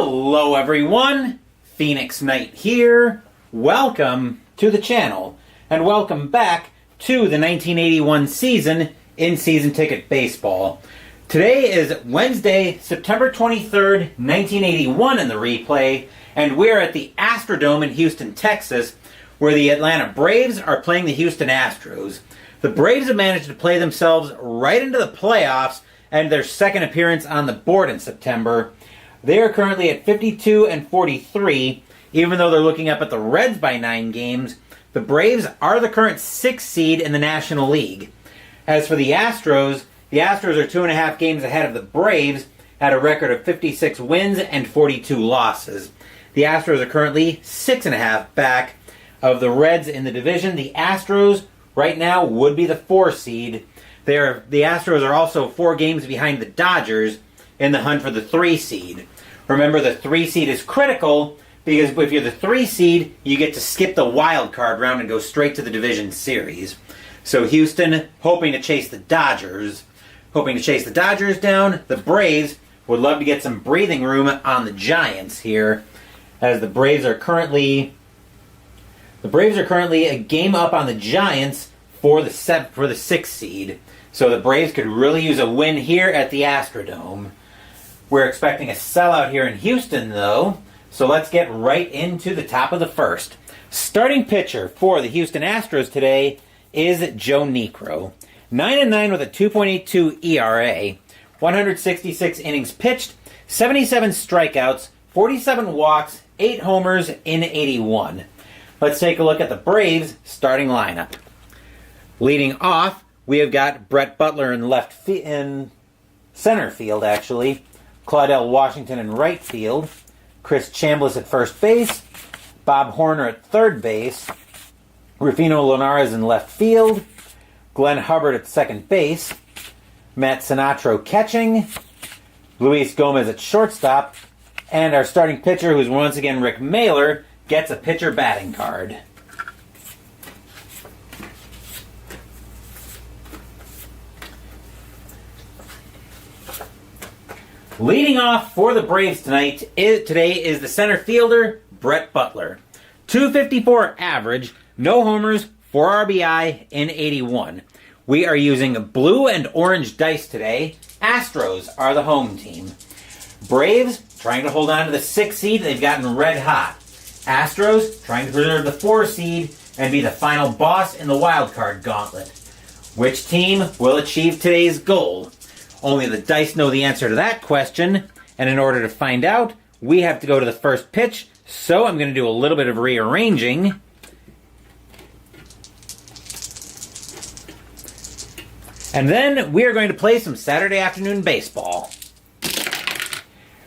Hello everyone, Phoenix Knight here. Welcome to the channel, and welcome back to the 1981 season in Season Ticket Baseball. Today is Wednesday, September 23rd, 1981 in the replay, and we're at the Astrodome in Houston, Texas, where the Atlanta Braves are playing the Houston Astros. The Braves have managed to play themselves right into the playoffs and their second appearance on the board in September. They are currently at 52-43, even though they're looking up at the Reds by 9 games. The Braves are the current 6th seed in the National League. As for the Astros are 2.5 games ahead of the Braves at a record of 56 wins and 42 losses. The Astros are currently 6.5 back of the Reds in the division. The Astros right now would be the 4 seed. The Astros are also 4 games behind the Dodgers in the hunt for the 3 seed. Remember, the 3 seed is critical because if you're the 3 seed, you get to skip the wild card round and go straight to the division series. So Houston hoping to chase the Dodgers down. The Braves would love to get some breathing room on the Giants here, as the Braves are currently a game up on the Giants for the 6th seed. So the Braves could really use a win here at the Astrodome. We're expecting a sellout here in Houston, though. So let's get right into the top of the first. Starting pitcher for the Houston Astros today is Joe Niekro. 9-9 with a 2.82 ERA, 166 innings pitched, 77 strikeouts, 47 walks, 8 homers in 81. Let's take a look at the Braves' starting lineup. Leading off, we have got Brett Butler in center field, actually. Claudell Washington in right field. Chris Chambliss at first base. Bob Horner at third base. Rufino Linares in left field. Glenn Hubbard at second base. Matt Sinatro catching. Luis Gomez at shortstop. And our starting pitcher, who's once again Rick Mailer, gets a pitcher batting card. Leading off for the Braves today is the center fielder, Brett Butler. 254 average, no homers, 4 RBI in 81. We are using blue and orange dice today. Astros are the home team. Braves trying to hold on to the 6th seed. They've gotten red hot. Astros trying to preserve the 4 seed and be the final boss in the wild card gauntlet. Which team will achieve today's goal? Only the dice know the answer to that question, and in order to find out, we have to go to the first pitch, so I'm going to do a little bit of rearranging. And then we are going to play some Saturday afternoon baseball.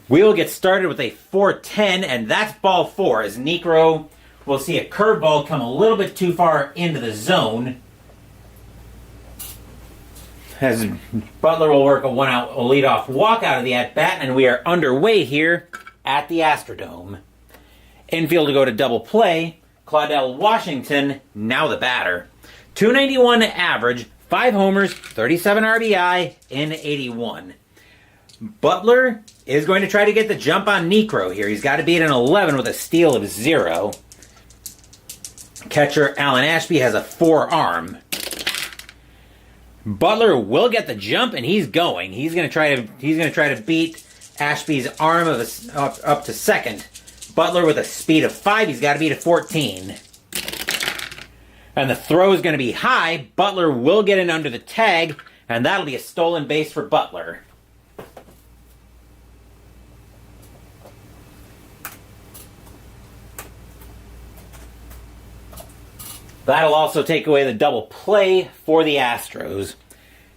We will get started with a 4-10, and that's ball 4, as Niekro will see a curveball come a little bit too far into the zone. As Butler will work a leadoff walk out of the at-bat, and we are underway here at the Astrodome. Infield to go to double play. Claudell Washington, now the batter. 291 average, 5 homers, 37 RBI in 81. Butler is going to try to get the jump on Niekro here. He's got to beat an 11 with a steal of 0. Catcher Alan Ashby has a forearm. Butler will get the jump, and he's going. He's going to try to beat Ashby's arm up to second. Butler with a speed of 5. He's got to beat a 14. And the throw is going to be high. Butler will get in under the tag, and that'll be a stolen base for Butler. That'll also take away the double play for the Astros.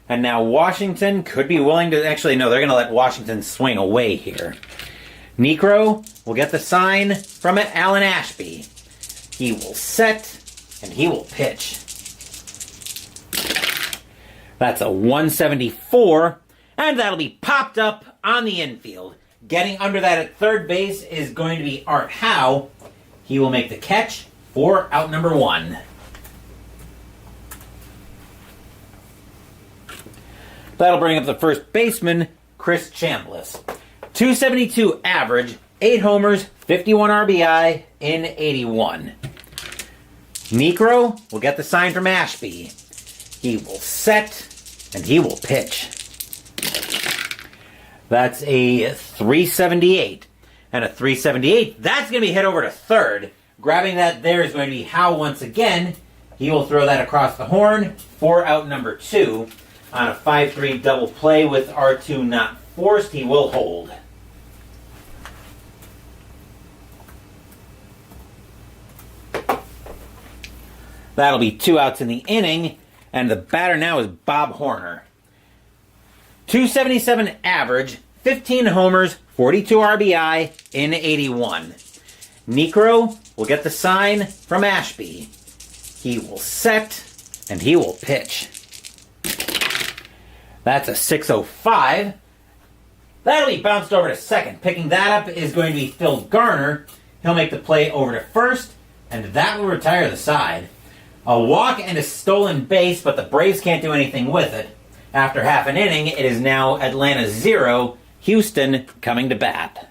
And now Washington could be willing to... Actually, no, they're going to let Washington swing away here. Niekro will get the sign from Alan Ashby. He will set, and he will pitch. That's a 174, and that'll be popped up on the infield. Getting under that at third base is going to be Art Howe. He will make the catch for out number 1. That'll bring up the first baseman, Chris Chambliss. 272 average, 8 homers, 51 RBI in 81. Necro will get the sign from Ashby. He will set, and he will pitch. That's a 378. And a 378, that's going to be hit over to third. Grabbing that there is going to be HOU once again. He will throw that across the horn for out number 2. On a 5-3 double play with R2 not forced, he will hold. That'll be 2 outs in the inning, and the batter now is Bob Horner. 277 average, 15 homers, 42 RBI in 81. Necro will get the sign from Ashby. He will set, and he will pitch. That's a 605. That'll be bounced over to second. Picking that up is going to be Phil Garner. He'll make the play over to first, and that will retire the side. A walk and a stolen base, but the Braves can't do anything with it. After half an inning, it is now Atlanta 0, Houston coming to bat.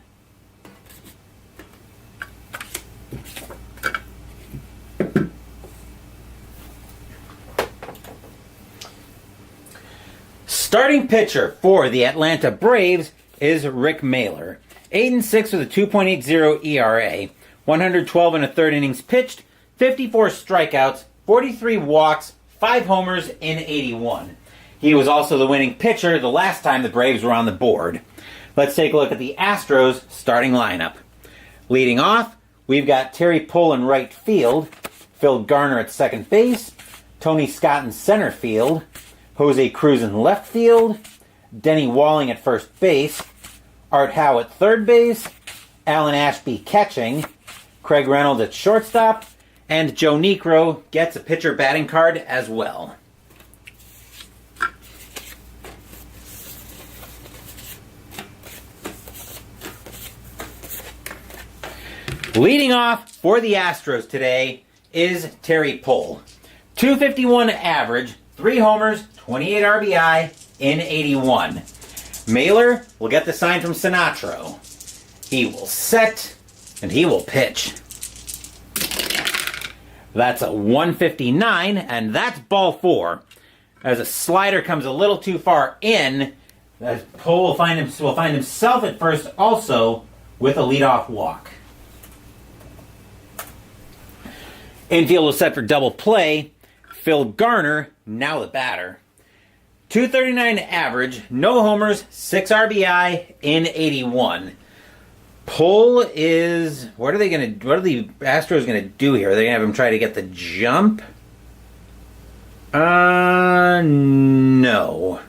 Starting pitcher for the Atlanta Braves is Rick Mahler. 8-6 with a 2.80 ERA, 112 and a third innings pitched, 54 strikeouts, 43 walks, 5 homers in 81. He was also the winning pitcher the last time the Braves were on the board. Let's take a look at the Astros starting lineup. Leading off, we've got Terry Pull in right field, Phil Garner at second base, Tony Scott in center field, Jose Cruz in left field, Denny Walling at first base, Art Howe at third base, Alan Ashby catching, Craig Reynolds at shortstop, and Joe Necro gets a pitcher batting card as well. Leading off for the Astros today is Terry Pull. 251 average, 3 homers, 28 RBI in 81. Mahler will get the sign from Sinatro. He will set, and he will pitch. That's a 159, and that's ball 4. As a slider comes a little too far in, Pull will find himself at first also with a leadoff walk. Infield was set for double play. Phil Garner, now the batter. 239 average, no homers, 6 RBI in 81. Pull is... What are the Astros going to do here? Are they going to have him try to get the jump? No.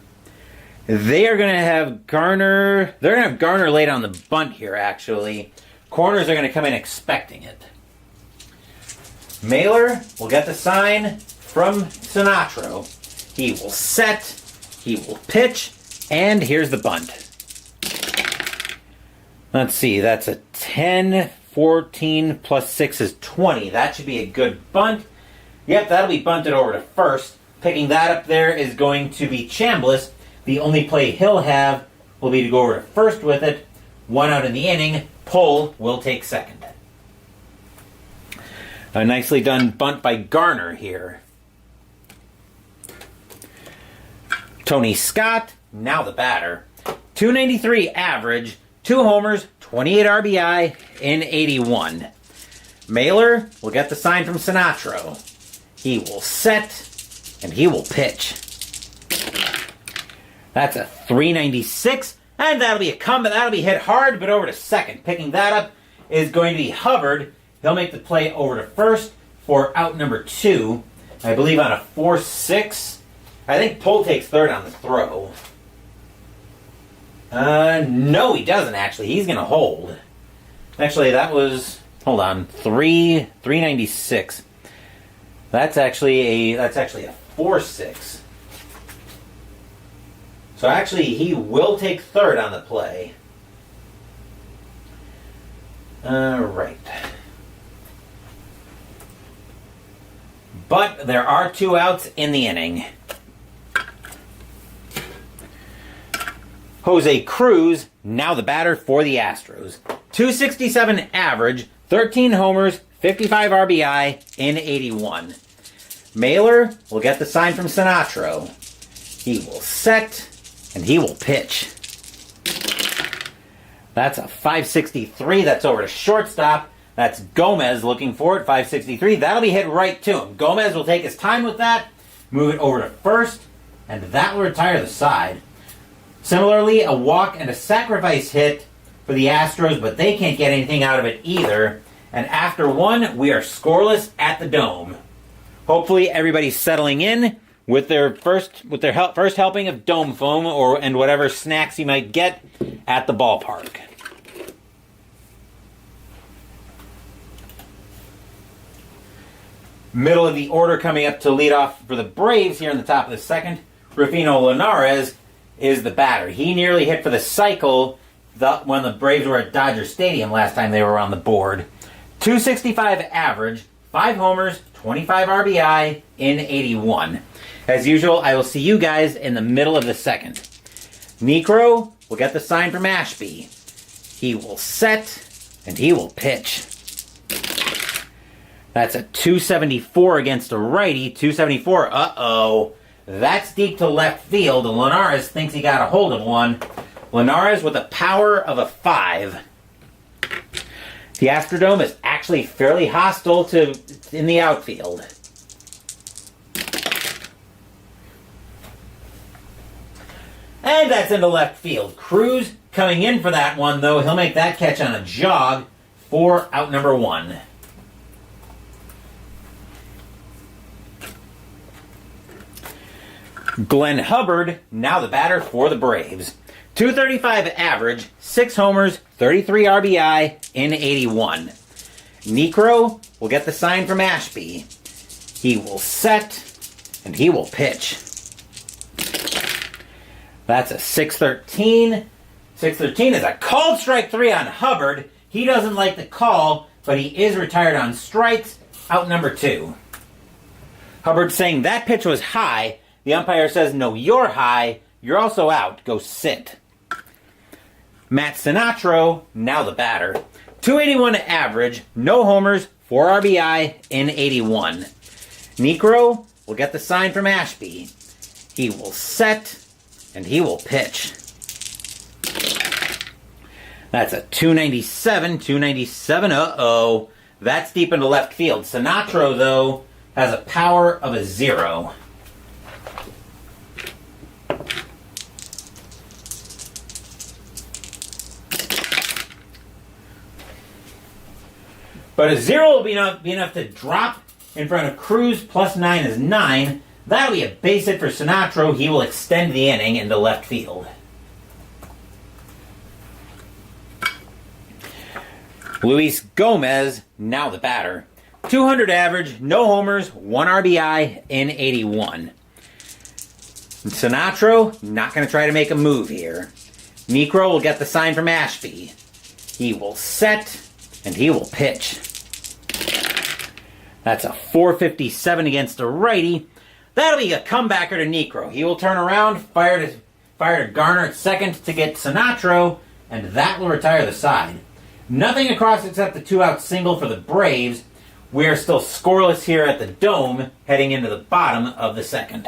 They are going to have Garner... They're going to have Garner laid on the bunt here, actually. Corners are going to come in expecting it. Mahler will get the sign from Sinatro. He will set, he will pitch, and here's the bunt. Let's see, that's a 10, 14 plus 6 is 20. That should be a good bunt. Yep, that'll be bunted over to first. Picking that up there is going to be Chambliss. The only play he'll have will be to go over to first with it. 1 out in the inning. Pull will take second. A nicely done bunt by Garner here. Tony Scott, now the batter. 293 average, 2 homers, 28 RBI in 81. Mahler will get the sign from Sinatro. He will set, and he will pitch. That's a 396, and that'll be a comeback. That'll be hit hard, but over to second. Picking that up is going to be Hubbard. He'll make the play over to first for out number 2. I believe on a 4-6. I think Pull takes third on the throw. No, he doesn't actually. He's going to hold. Actually, that was... Hold on. 396. That's actually a 4-6. So actually, he will take third on the play. Right. But there are 2 outs in the inning. Jose Cruz, now the batter for the Astros. 267 average, 13 homers, 55 RBI in 81. Mailer will get the sign from Sinatro. He will set, and he will pitch. That's a 563. That's over to shortstop. That's Gomez looking for it, 563. That'll be hit right to him. Gomez will take his time with that, move it over to first, and that will retire the side. Similarly, a walk and a sacrifice hit for the Astros, but they can't get anything out of it either. And after one, we are scoreless at the Dome. Hopefully everybody's settling in with their first helping of Dome foam and whatever snacks you might get at the ballpark. Middle of the order coming up to lead off for the Braves here in the top of the second. Rufino Linares is the batter. He nearly hit for the cycle when the Braves were at Dodger Stadium last time they were on the board. 265 average, 5 homers, 25 RBI in 81. As usual, I will see you guys in the middle of the second. Necro will get the sign from Ashby. He will set, and he will pitch. That's a 274 against a righty. 274, uh-oh. That's deep to left field. Linares thinks he got a hold of one. Linares with a power of a 5. The Astrodome is actually fairly hostile in the outfield. And that's into left field. Cruz coming in for that one, though. He'll make that catch on a jog for out number 1. Glenn Hubbard, now the batter for the Braves. 235 average, 6 homers, 33 RBI in 81. Necro will get the sign from Ashby. He will set, and he will pitch. That's a 613. 613 is a called strike 3 on Hubbard. He doesn't like the call, but he is retired on strikes, out number 2. Hubbard saying that pitch was high. The umpire says, no, you're high. You're also out. Go sit. Matt Sinatro, now the batter. 281 average, no homers, 4 RBI in 81. Necro will get the sign from Ashby. He will set, and he will pitch. That's a 297, uh-oh. That's deep into left field. Sinatro, though, has a power of a 0. But a 0 will be enough to drop in front of Cruz. Plus 9 is 9. That'll be a base hit for Sinatro. He will extend the inning into left field. Luis Gomez, now the batter. 200 average, no homers, 1 RBI in 81. Sinatro, not going to try to make a move here. Necro will get the sign from Ashby. He will set, and he will pitch. That's a 457 against a righty. That'll be a comebacker to Necro. He will turn around, fire to Garner at second to get Sinatro, and that will retire the side. Nothing across except the 2-out single for the Braves. We are still scoreless here at the Dome, heading into the bottom of the second.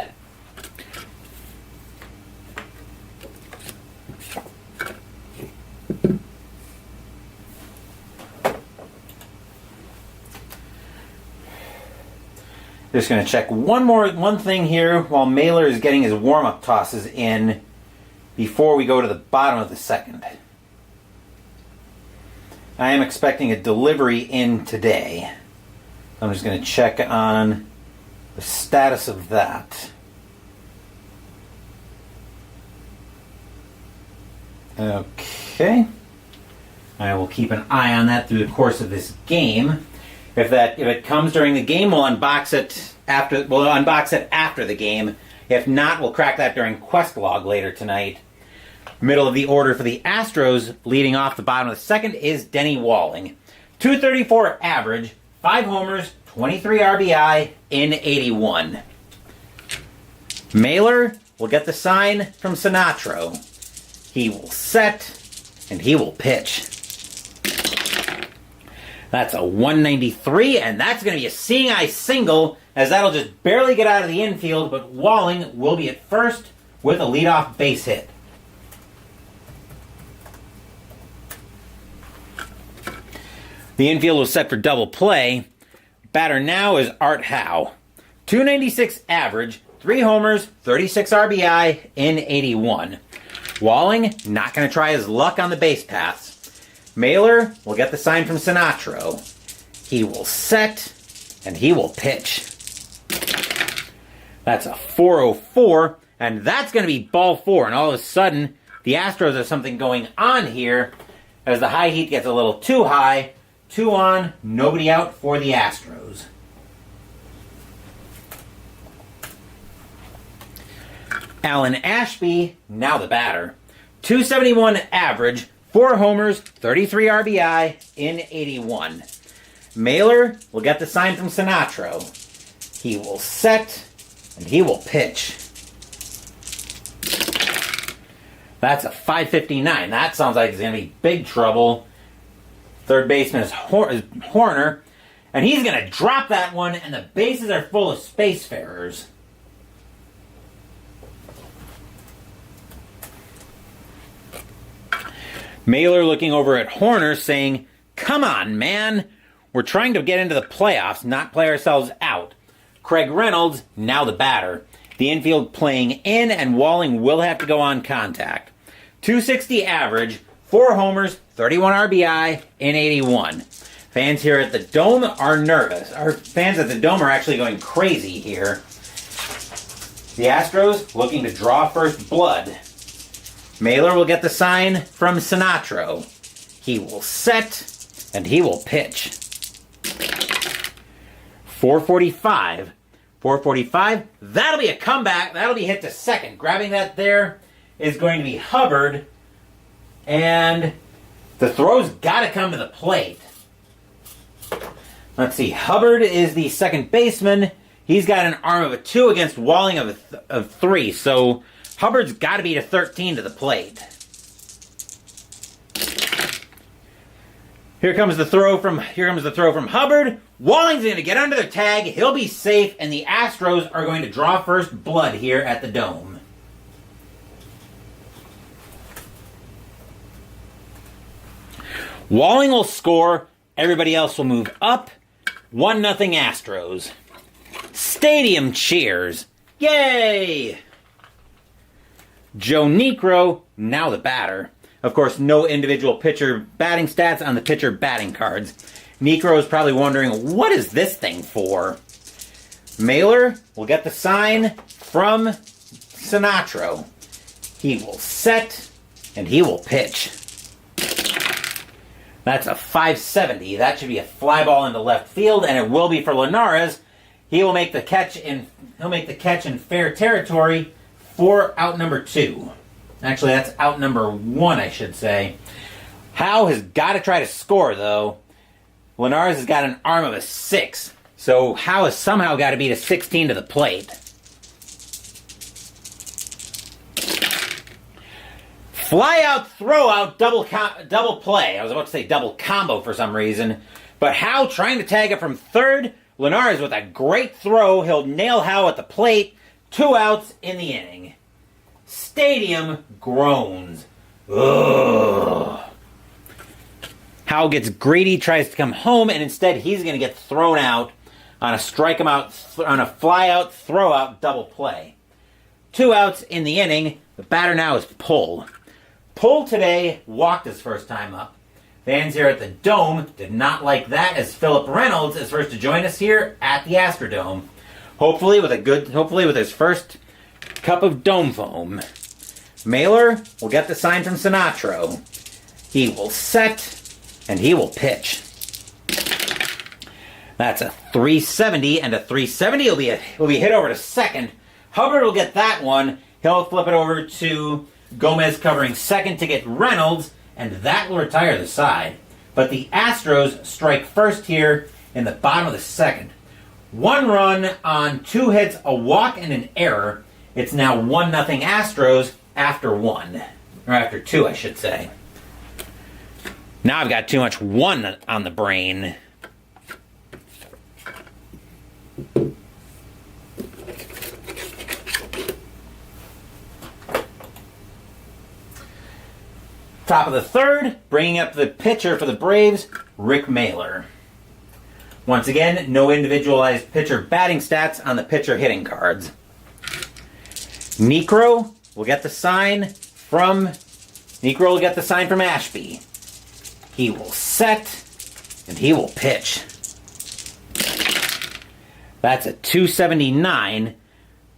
Just going to check one thing here while Mailer is getting his warm-up tosses in before we go to the bottom of the second. I am expecting a delivery in today. I'm just going to check on the status of that. Okay. I will keep an eye on that through the course of this game. If it comes during the game, we'll unbox it after. We'll unbox it after the game. If not, we'll crack that during Quest Log later tonight. Middle of the order for the Astros, leading off the bottom of the second, is Denny Walling. 234 average, 5 homers, 23 RBI in 81. Mailer will get the sign from Sinatro. He will set, and he will pitch. That's a 193, and that's going to be a seeing eye single, as that'll just barely get out of the infield, but Walling will be at first with a leadoff base hit. The infield was set for double play. Batter now is HOU. 296 average, 3 homers, 36 RBI in 81. Walling not going to try his luck on the base paths. Mailer will get the sign from Sinatro. He will set, and he will pitch. That's a 404, and that's going to be ball 4. And all of a sudden, the Astros have something going on here as the high heat gets a little too high. 2 on, nobody out for the Astros. Alan Ashby, now the batter. 271 average, 4 homers, 33 RBI in 81. Mailer will get the sign from Sinatro. He will set, and he will pitch. That's a 559. That sounds like it's going to be big trouble. Third baseman is Horner, and he's going to drop that one, and the bases are full of spacefarers. Mailer looking over at Horner saying, "Come on, man. We're trying to get into the playoffs, not play ourselves out." Craig Reynolds, now the batter. The infield playing in, and Walling will have to go on contact. 260 average, 4 homers, 31 RBI in 81. Fans here at the Dome are nervous. Our fans at the Dome are actually going crazy here. The Astros looking to draw first blood. Mailer will get the sign from Sinatro. He will set, and he will pitch. 445. 445. That'll be a comeback. That'll be hit to second. Grabbing that there is going to be Hubbard. And the throw's got to come to the plate. Let's see. Hubbard is the second baseman. He's got an arm of a 2 against Walling of 3. So Hubbard's got to be to 13 to the plate. Here comes the throw from Hubbard. Walling's going to get under the tag. He'll be safe, and the Astros are going to draw first blood here at the Dome. Walling will score. Everybody else will move up. 1-0 Astros. Stadium cheers. Yay! Joe Niekro, now the batter. Of course, no individual pitcher batting stats on the pitcher batting cards. Niekro is probably wondering, what is this thing for? Mailer will get the sign from Sinatro. He will set, and he will pitch. That's a 570. That should be a fly ball into left field, and it will be for Linares. He'll make the catch in fair territory for out number 2. Actually, that's out number 1, I should say. HOU has got to try to score, though. Linares has got an arm of a 6. So HOU has somehow got to beat a 16 to the plate. Fly out, throw out, double play. I was about to say double combo for some reason. But HOU trying to tag it from third. Linares with a great throw. He'll nail HOU at the plate. 2 outs in the inning. Stadium groans. Ugh. HOU gets greedy, tries to come home, and instead he's going to get thrown out on a fly out, throw out double play. 2 outs in the inning. The batter now is Pull. Pull today walked his first time up. Fans here at the Dome did not like that, as Philip Reynolds is first to join us here at the Astrodome. Hopefully with his first cup of Dome foam. Mailer will get the sign from Sinatro. He will set, and he will pitch. That's a 370, and a 370 will be hit over to second. Hubbard will get that one. He'll flip it over to Gomez covering second to get Reynolds, and that will retire the side. But the Astros strike first here in the bottom of the second. 1 run on 2 hits, a walk, and an error. It's now 1-0 Astros after 1. Or after 2, I should say. Now I've got too much 1 on the brain. Top of the third, bringing up the pitcher for the Braves, Rick Mailer. Once again, no individualized pitcher batting stats on the pitcher hitting cards. Necro will get the sign from Ashby. He will set, and he will pitch. That's a 279.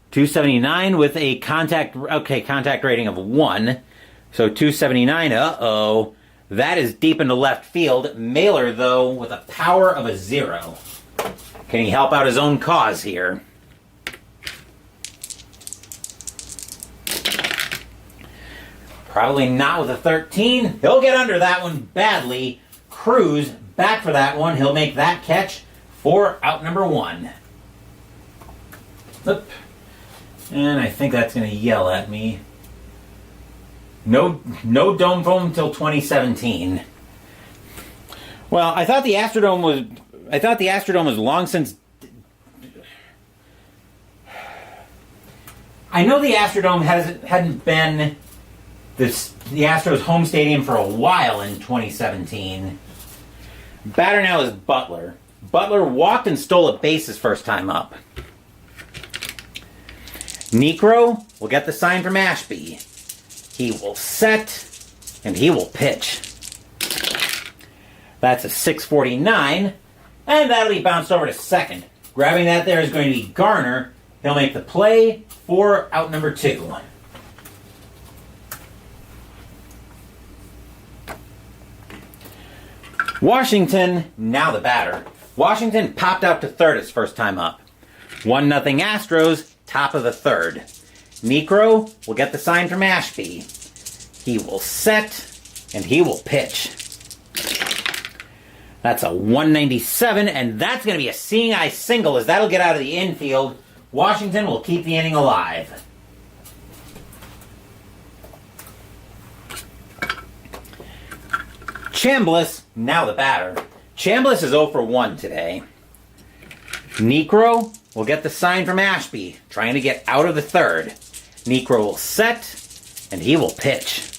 279 with a contact rating of 1. So 279, uh-oh. That is deep into left field. Mailer, though, with a power of a 0. Can he help out his own cause here? Probably not with a 13. He'll get under that one badly. Cruz back for that one. He'll make that catch for out number 1. Oop. And I think that's going to yell at me. No dome foam until 2017. Well, I thought the Astrodome was long since. I know the Astrodome hadn't been the Astros' home stadium for a while in 2017. Batter now is Butler. Butler walked and stole a base his first time up. Necro will get the sign from Ashby. He will set, and he will pitch. That's a 649, and that'll be bounced over to second. Grabbing that there is going to be Garner. He'll make the play for out number 2. Washington, now the batter. Washington popped out to third his first time up. 1-0 Astros, top of the third. Necro will get the sign from Ashby. He will set, and he will pitch. That's a 197, and that's going to be a seeing eye single as that'll get out of the infield. Washington will keep the inning alive. Chambliss, now the batter. Chambliss is 0 for 1 today. Necro will get the sign from Ashby, trying to get out of the third. Necro will set, and he will pitch.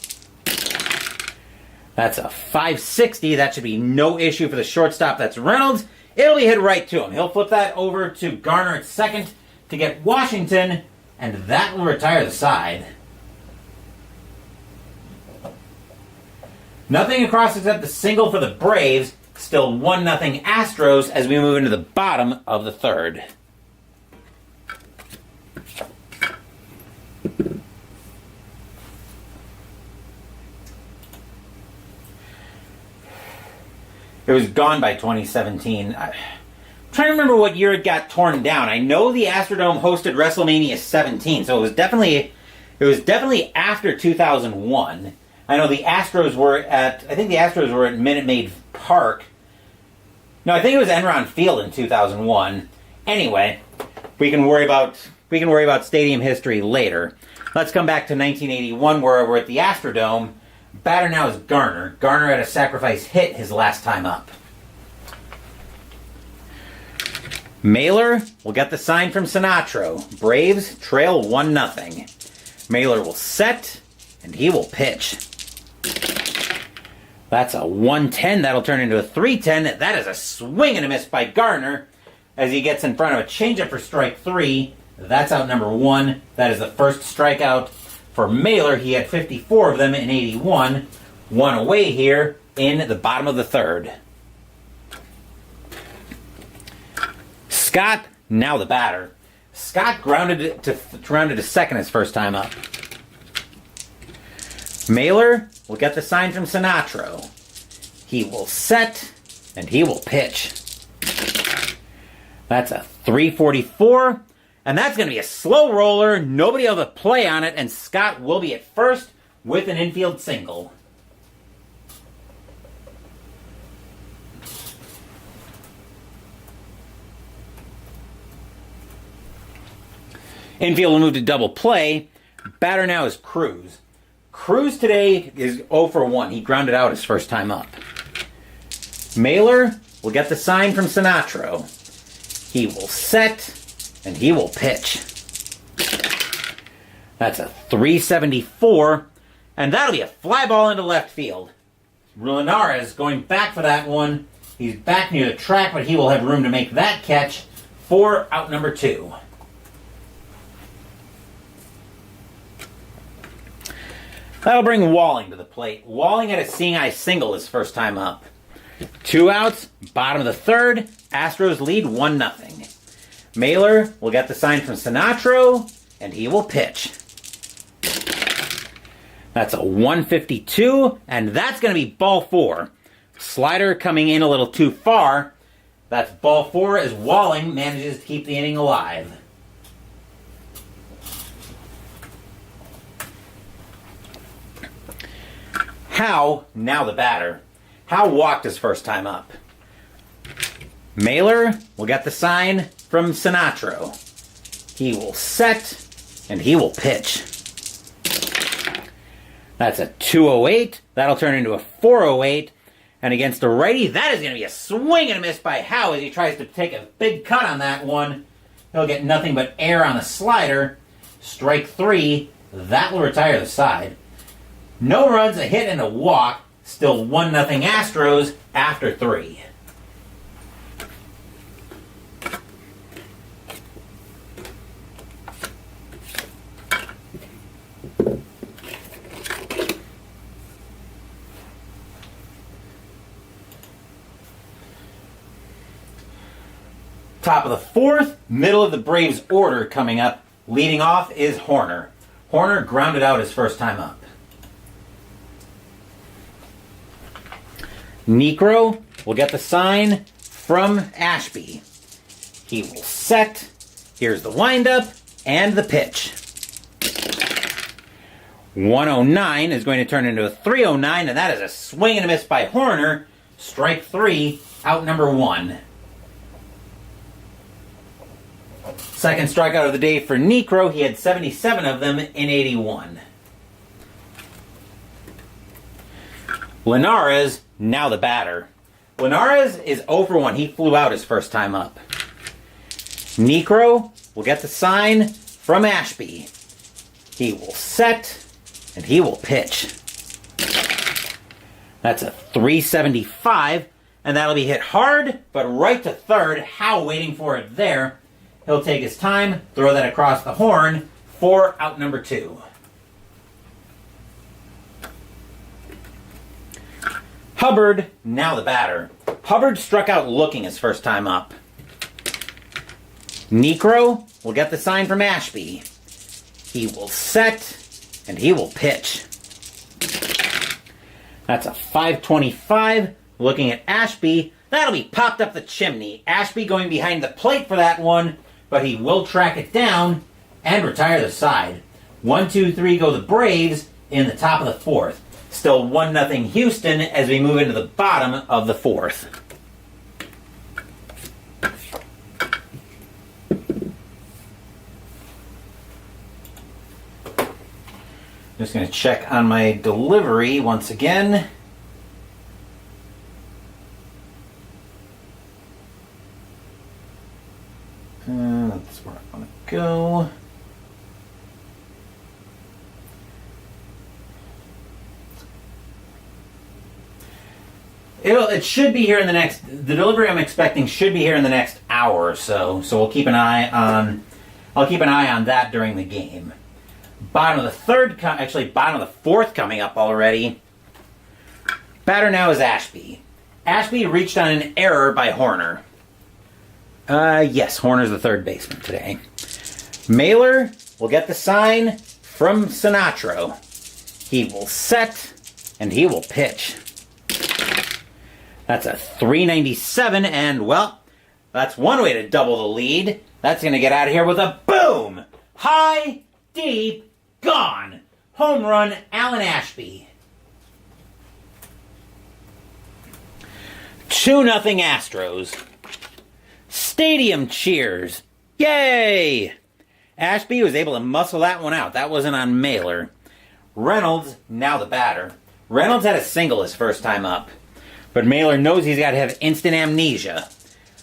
That's a 560. That should be no issue for the shortstop. That's Reynolds. It'll be hit right to him. He'll flip that over to Garner at second to get Washington, and that will retire the side. Nothing across except the single for the Braves. Still 1-0 Astros as we move into the bottom of the third. It was gone by 2017. I'm trying to remember what year it got torn down. I know the Astrodome hosted WrestleMania 17, so it was definitely after 2001. I know the Astros were at Minute Maid Park. No, I think it was Enron Field in 2001. Anyway, we can worry about stadium history later. Let's come back to 1981 where we're at the Astrodome. Batter now is Garner. Garner had a sacrifice hit his last time up. Mailer will get the sign from Sinatro. Braves trail 1-0. Mailer will set, and he will pitch. That's a 110. That'll turn into a 310. That is a swing and a miss by Garner as he gets in front of a changeup for strike 3. That's out number 1. That is the first strikeout for Mailer. He had 54 of them in 81. 1 away here in the bottom of the third. Scott, now the batter. Scott grounded to second his first time up. Mailer will get the sign from Sinatro. He will set, and he will pitch. That's a 344, and that's going to be a slow roller. Nobody able to play on it, and Scott will be at first with an infield single. Infield will move to double play. Batter now is Cruz. Cruz today is 0 for 1. He grounded out his first time up. Mailer will get the sign from Sinatro. He will set, and he will pitch. That's a 374, And that'll be a fly ball into left field. Linares going back for that one. He's back near the track, but he will have room to make that catch for out number 2. That'll bring Walling to the plate. Walling had a seeing eye single his first time up. 2 outs, bottom of the 3rd. Astros lead 1-0. Mailer will get the sign from Sinatro, and he will pitch. That's a 152, and that's going to be ball 4. Slider coming in a little too far. That's ball 4 as Walling manages to keep the inning alive. HOU, now the batter. HOU walked his first time up. Mailer will get the sign from Sinatro. He will set, and he will pitch. That's a 208. That'll turn into a 408. And against a righty, that is going to be a swing and a miss by HOU as he tries to take a big cut on that one. He'll get nothing but air on the slider. Strike 3. That will retire the side. No runs, a hit, and a walk. Still 1-0 Astros after 3. Top of the 4th, middle of the Braves order coming up. Leading off is Horner. Horner grounded out his first time up. Necro will get the sign from Ashby. He will set. Here's the windup and the pitch. 109 is going to turn into a 309, and that is a swing and a miss by Horner. Strike 3, out number 1. Second strikeout of the day for Necro. He had 77 of them in 81. Linares, now the batter. Linares is 0 for 1. He flew out his first time up. Necro will get the sign from Ashby. He will set, and he will pitch. That's a 375, and that'll be hit hard, but right to third. HOU waiting for it there. He'll take his time, throw that across the horn for out number 2. Hubbard, now the batter. Hubbard struck out looking his first time up. Necro will get the sign from Ashby. He will set, and he will pitch. That's a 525. Looking at Ashby, that'll be popped up the chimney. Ashby going behind the plate for that one, but he will track it down and retire the side. 1, 2, 3 go the Braves in the top of the 4th. Still 1-0 Houston as we move into the bottom of the 4th. Just going to check on my delivery once again. That's where I want to go. It should be here in the next. The delivery I'm expecting should be here in the next hour or so. So we'll keep an eye on. I'll keep an eye on that during the game. Bottom of the 3rd, actually bottom of the 4th coming up already. Batter now is Ashby. Ashby reached on an error by Horner. Yes, Horner's the 3rd baseman today. Mailer will get the sign from Sinatro. He will set, and he will pitch. That's a 397, and, well, that's one way to double the lead. That's going to get out of here with a boom! High, deep, gone! Home run, Alan Ashby. 2-0 Astros. Stadium cheers. Yay! Ashby was able to muscle that one out. That wasn't on Mailer. Reynolds, now the batter. Reynolds had a single his first time up. But Mailer knows he's got to have instant amnesia.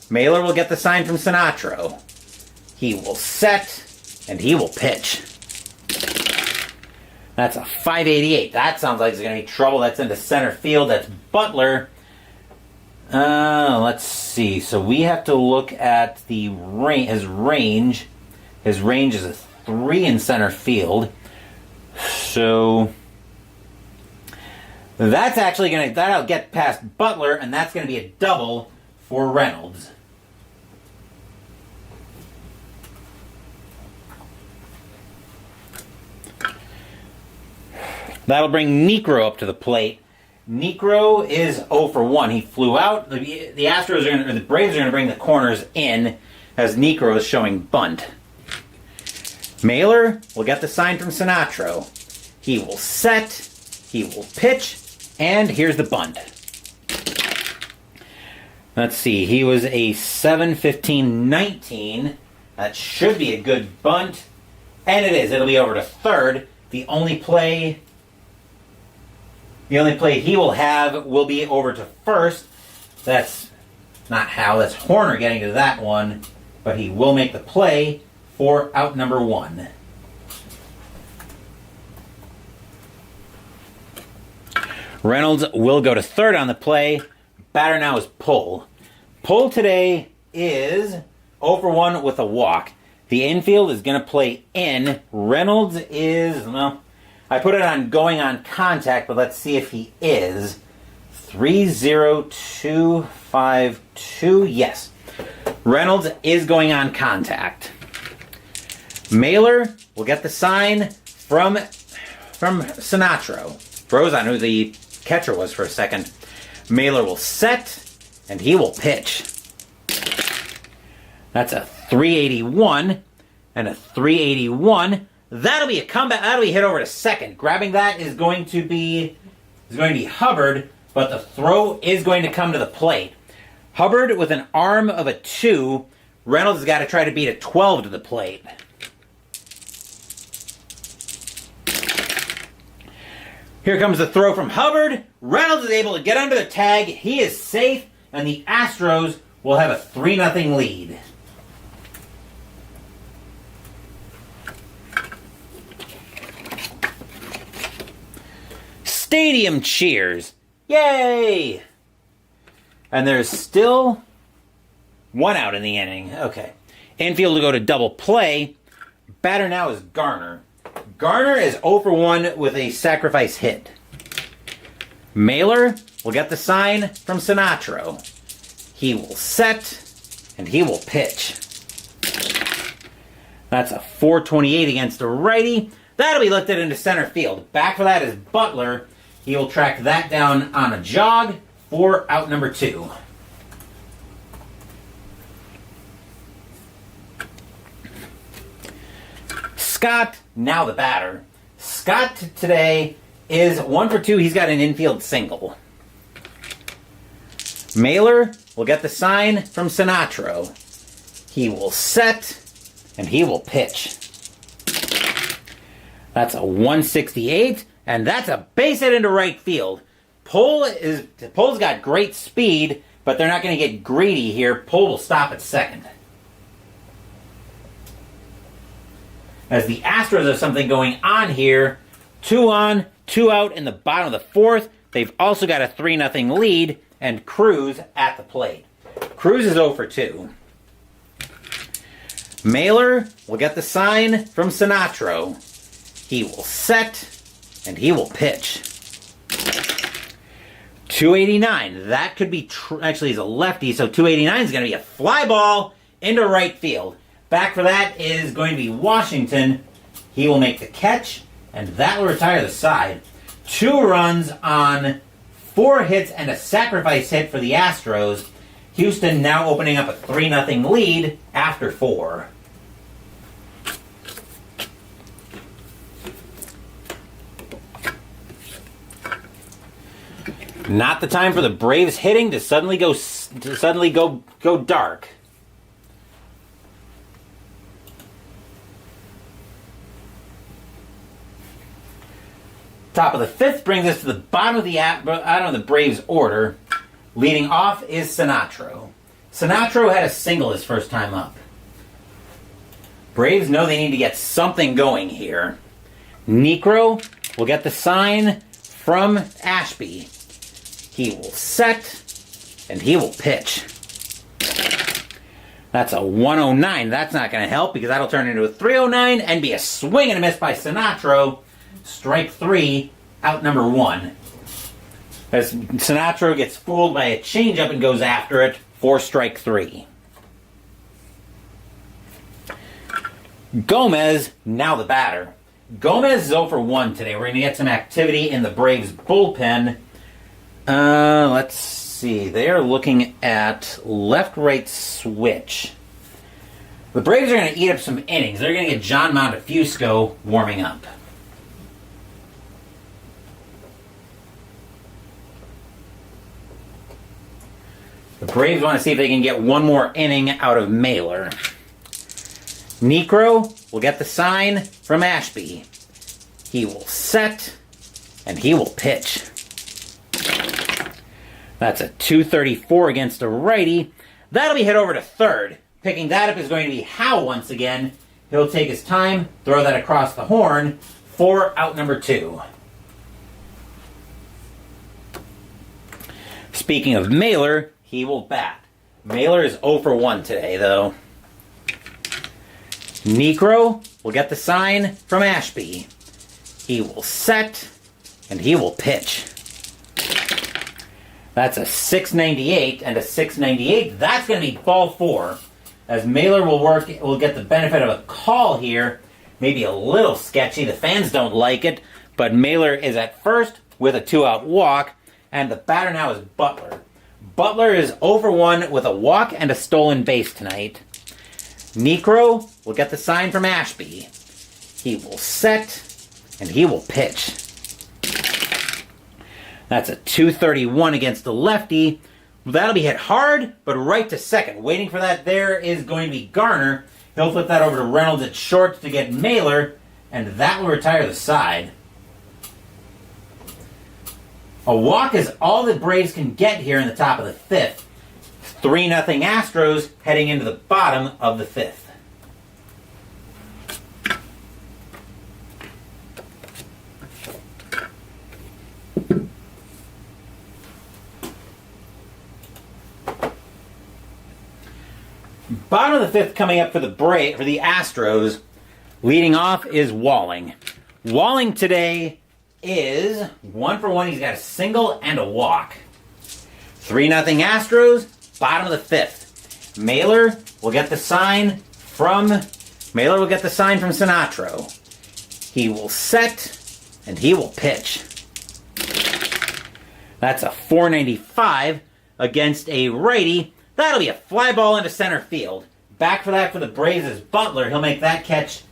Mailer will get the sign from Sinatro. He will set, and he will pitch. That's a 588. That sounds like it's going to be trouble. That's into center field. That's Butler. Let's see. So we have to look at his range. His range is a 3 in center field. So that's actually that'll get past Butler, and that's going to be a double for Reynolds. That'll bring Niekro up to the plate. Niekro is 0 for 1. He flew out. The Astros the Braves are going to bring the corners in as Niekro is showing bunt. Mailer will get the sign from Sinatro. He will set, he will pitch, and here's the bunt. Let's see, he was a 7-15-19. That should be a good bunt. And it is. It'll be over to third. The only play he will have will be over to first. That's not Howe, that's Horner getting to that one. But he will make the play for out number 1. Reynolds will go to third on the play. Batter now is Pull. Pull today is 0 for 1 with a walk. The infield is going to play in. Reynolds is, well, I put it on going on contact, but let's see if he is. 3-0-2-5-2. Yes. Reynolds is going on contact. Mailer will get the sign from Sinatro. Froze on who the catcher was for a second. Mailer will set, and he will pitch. That's a 381 and a 381. That'll be a comeback. That'll be hit over to second. Grabbing that is going to be Hubbard, but the throw is going to come to the plate. Hubbard with an arm of a 2. Reynolds has got to try to beat a 12 to the plate. Here comes the throw from Hubbard. Reynolds is able to get under the tag. He is safe, and the Astros will have a 3-0 lead. Stadium cheers. Yay! And there's still 1 out in the inning. Okay. Infield will go to double play. Batter now is Garner. Garner is 0 for 1 with a sacrifice hit. Mailer will get the sign from Sinatro. He will set, and he will pitch. That's a 428 against a righty. That'll be lifted into center field. Back for that is Butler. He will track that down on a jog for out number 2. Scott, now the batter. Scott today is 1 for 2. He's got an infield single. Mailer will get the sign from Sinatro. He will set, and he will pitch. That's a 168, and that's a base hit into right field. Pull's got great speed, but they're not going to get greedy here. Pull will stop at second. As the Astros have something going on here, 2 on, 2 out in the bottom of the 4th. They've also got a 3-0 lead, and Cruz at the plate. Cruz is 0 for 2. Mailer will get the sign from Sinatro. He will set, and he will pitch. 289. That could be, actually he's a lefty, so 289 is going to be a fly ball into right field. Back for that is going to be Washington. He will make the catch, and that will retire the side. 2 runs on 4 hits and a sacrifice hit for the Astros. Houston now opening up a 3-0 lead after 4. Not the time for the Braves hitting to suddenly go dark. Top of the 5th brings us to the bottom of the Braves order. Leading off is Sinatro. Sinatro had a single his first time up. Braves know they need to get something going here. Niekro will get the sign from Ashby. He will set, and he will pitch. That's a 109. That's not going to help because that'll turn into a 309 and be a swing and a miss by Sinatro. Strike 3, out number 1. As Sinatro gets fooled by a changeup and goes after it for strike 3. Gomez, now the batter. Gomez is 0 for 1 today. We're going to get some activity in the Braves bullpen. Let's see. They're looking at left-right switch. The Braves are going to eat up some innings. They're going to get John Montefusco warming up. The Braves want to see if they can get one more inning out of Mailer. Necro will get the sign from Ashby. He will set, and he will pitch. That's a 234 against a righty. That'll be hit over to third. Picking that up is going to be HOU once again. He'll take his time, throw that across the horn for out number 2. Speaking of Mailer, he will bat. Mailer is 0 for 1 today, though. Necro will get the sign from Ashby. He will set, and he will pitch. That's a 698 and a 698. That's going to be ball 4. As Mailer will get the benefit of a call here. Maybe a little sketchy. The fans don't like it. But Mailer is at first with a 2-out walk. And the batter now is Butler. Butler is 0 for 1 with a walk and a stolen base tonight. Necro will get the sign from Ashby. He will set, and he will pitch. That's a 231 against the lefty. That'll be hit hard, but right to second. Waiting for that there is going to be Garner. He'll flip that over to Reynolds at short to get Mailer, and that will retire the side. A walk is all the Braves can get here in the top of the 5th. 3-0 Astros heading into the bottom of the 5th. Bottom of the 5th coming up for the Astros. Leading off is Walling. Walling today is 1 for 1. He's got a single and a walk. 3-0 Astros, bottom of the 5th. Mailer will get the sign from Sinatro. He will set, and he will pitch. That's a 495 against a righty. That'll be a fly ball into center field. Back for that for the Braves is Butler. He'll make that catch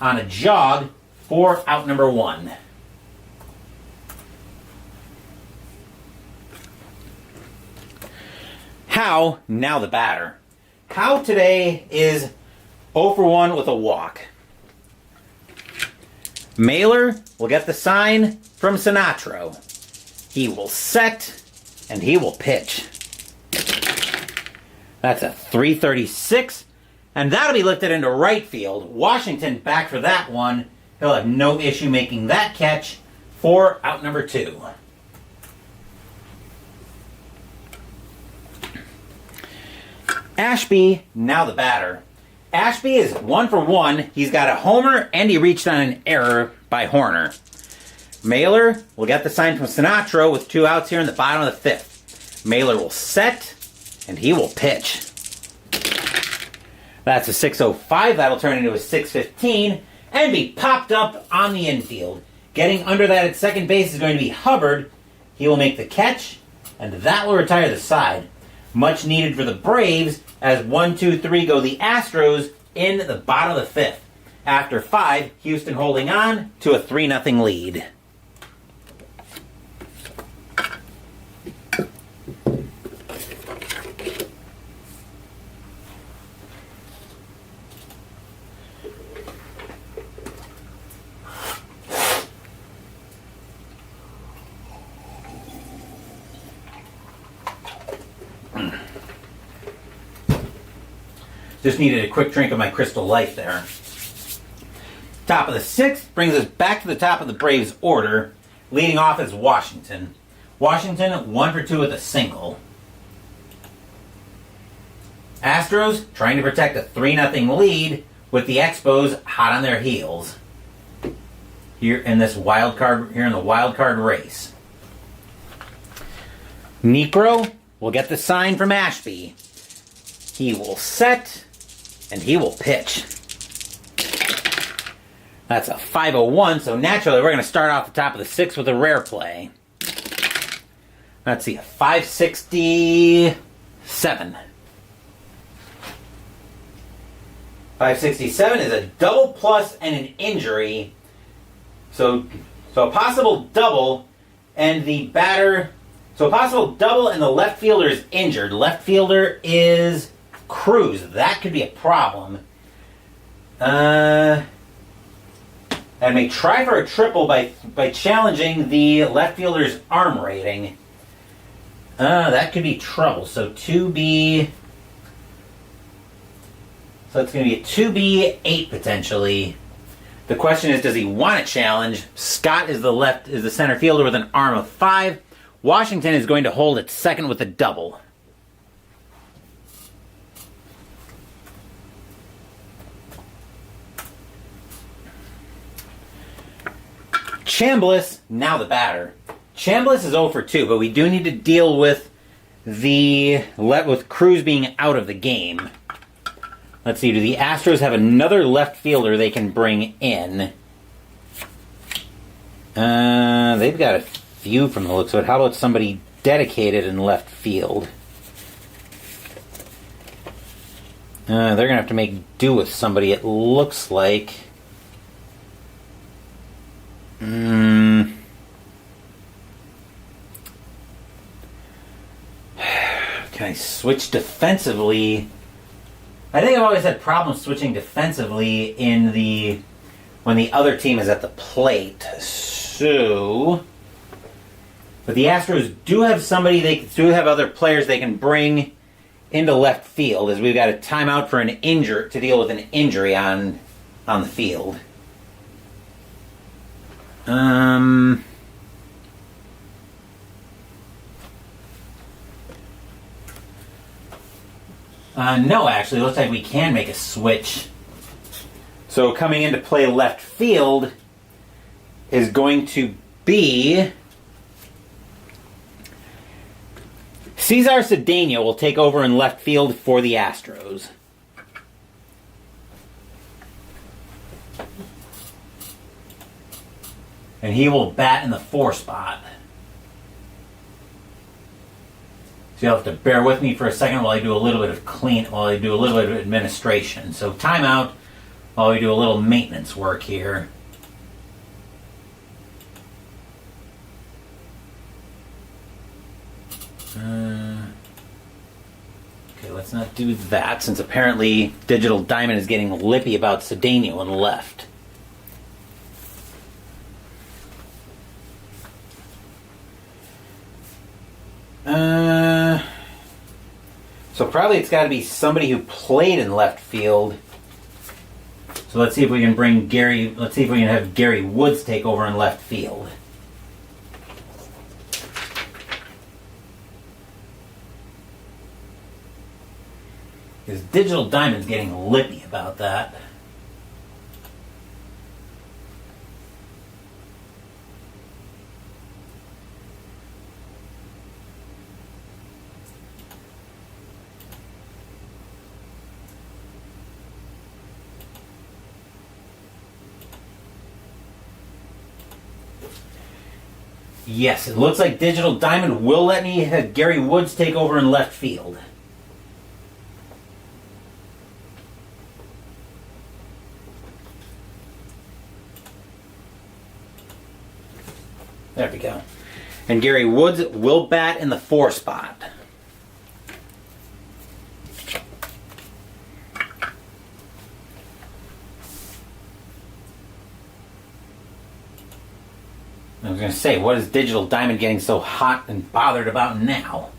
on a jog for out number 1. HOU, now the batter. HOU today is 0 for 1 with a walk. Mailer will get the sign from Sinatro. He will set, and he will pitch. That's a 336, and that'll be lifted into right field. Washington back for that one. He'll have no issue making that catch for out number 2. Ashby, now the batter. Ashby is 1 for 1. He's got a homer, and he reached on an error by Horner. Mailer will get the sign from Sinatro with 2 outs here in the bottom of the 5th. Mailer will set, and he will pitch. That's a 605. That'll turn into a 615 and be popped up on the infield. Getting under that at second base is going to be Hubbard. He will make the catch, and that will retire the side. Much needed for the Braves as 1, 2, 3 go the Astros in the bottom of the 5th. After 5, Houston holding on to a 3-0 lead. Just needed a quick drink of my Crystal Light there. Top of the sixth brings us back to the top of the Braves order. Leading off is Washington. Washington 1 for 2 with a single. Astros trying to protect a 3-0 lead with the Expos hot on their heels. Here in the wild card race. Necro will get the sign from Ashby. He will set and he will pitch. That's a 501, so naturally we're going to start off the top of the sixth with a rare play. Let's see, a 567. 567 is a double plus and an injury. So a possible double and the batter. So a possible double and the left fielder is injured. Left fielder is Cruz. That could be a problem. And may try for a triple by challenging the left fielder's arm rating. That could be trouble. So 2B. So it's going to be a 2B8 potentially. The question is, does he want to challenge? Scott is the center fielder with an arm of 5. Washington is going to hold at second with a double. Chambliss, now the batter. Chambliss is 0 for 2, but we do need to deal with with Cruz being out of the game. Let's see, do the Astros have another left fielder they can bring in? They've got a few from the looks of it. How about somebody dedicated in left field? They're going to have to make do with somebody, it looks like. Can I switch defensively? I think I've always had problems switching defensively when the other team is at the plate. So, but the Astros do have other players they can bring into left field, as we've got a timeout for to deal with an injury on the field. No, actually, it looks like we can make a switch. So coming into play left field is going to be Cesar Cedeno will take over in left field for the Astros. And he will bat in the 4 spot. So you'll have to bear with me for a second while I do a little bit of administration. So timeout while we do a little maintenance work here. Okay, let's not do that, since apparently Digital Diamond is getting lippy about Cedeno on the left. So probably it's got to be somebody who played in left field. So let's see if we can have Gary Woods take over in left field. Because Digital Diamond's getting lippy about that. Yes, it looks like Digital Diamond will let me have Gary Woods take over in left field. There we go. And Gary Woods will bat in the 4 spot. I was going to say, what is Digital Diamond getting so hot and bothered about now?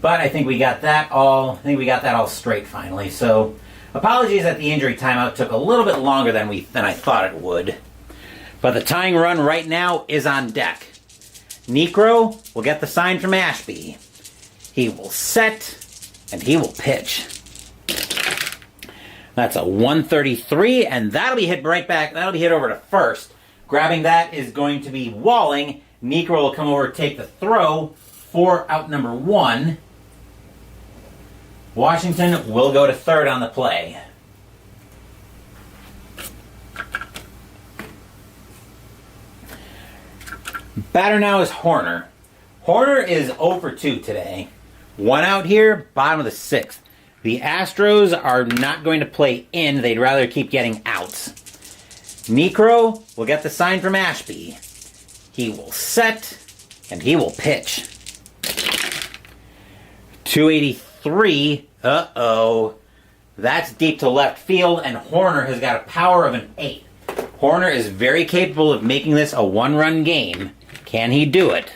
But I think we got that all. straight finally. So Apologies that the injury timeout took a little bit longer than I thought it would. But the tying run right now is on deck. Necro will get the sign from Ashby. He will set, and he will pitch. That's a 133, and that'll be hit right back. That'll be hit over to first. Grabbing that is going to be Walling. Necro will come over, take the throw for out number 1. Washington will go to third on the play. Batter now is Horner. Horner is 0 for 2 today. 1 out here, bottom of the 6th. The Astros are not going to play in. They'd rather keep getting outs. Necro will get the sign from Ashby. He will set, and he will pitch. 283. Uh-oh. That's deep to left field, and Horner has got a power of an 8. Horner is very capable of making this a one-run game. Can he do it?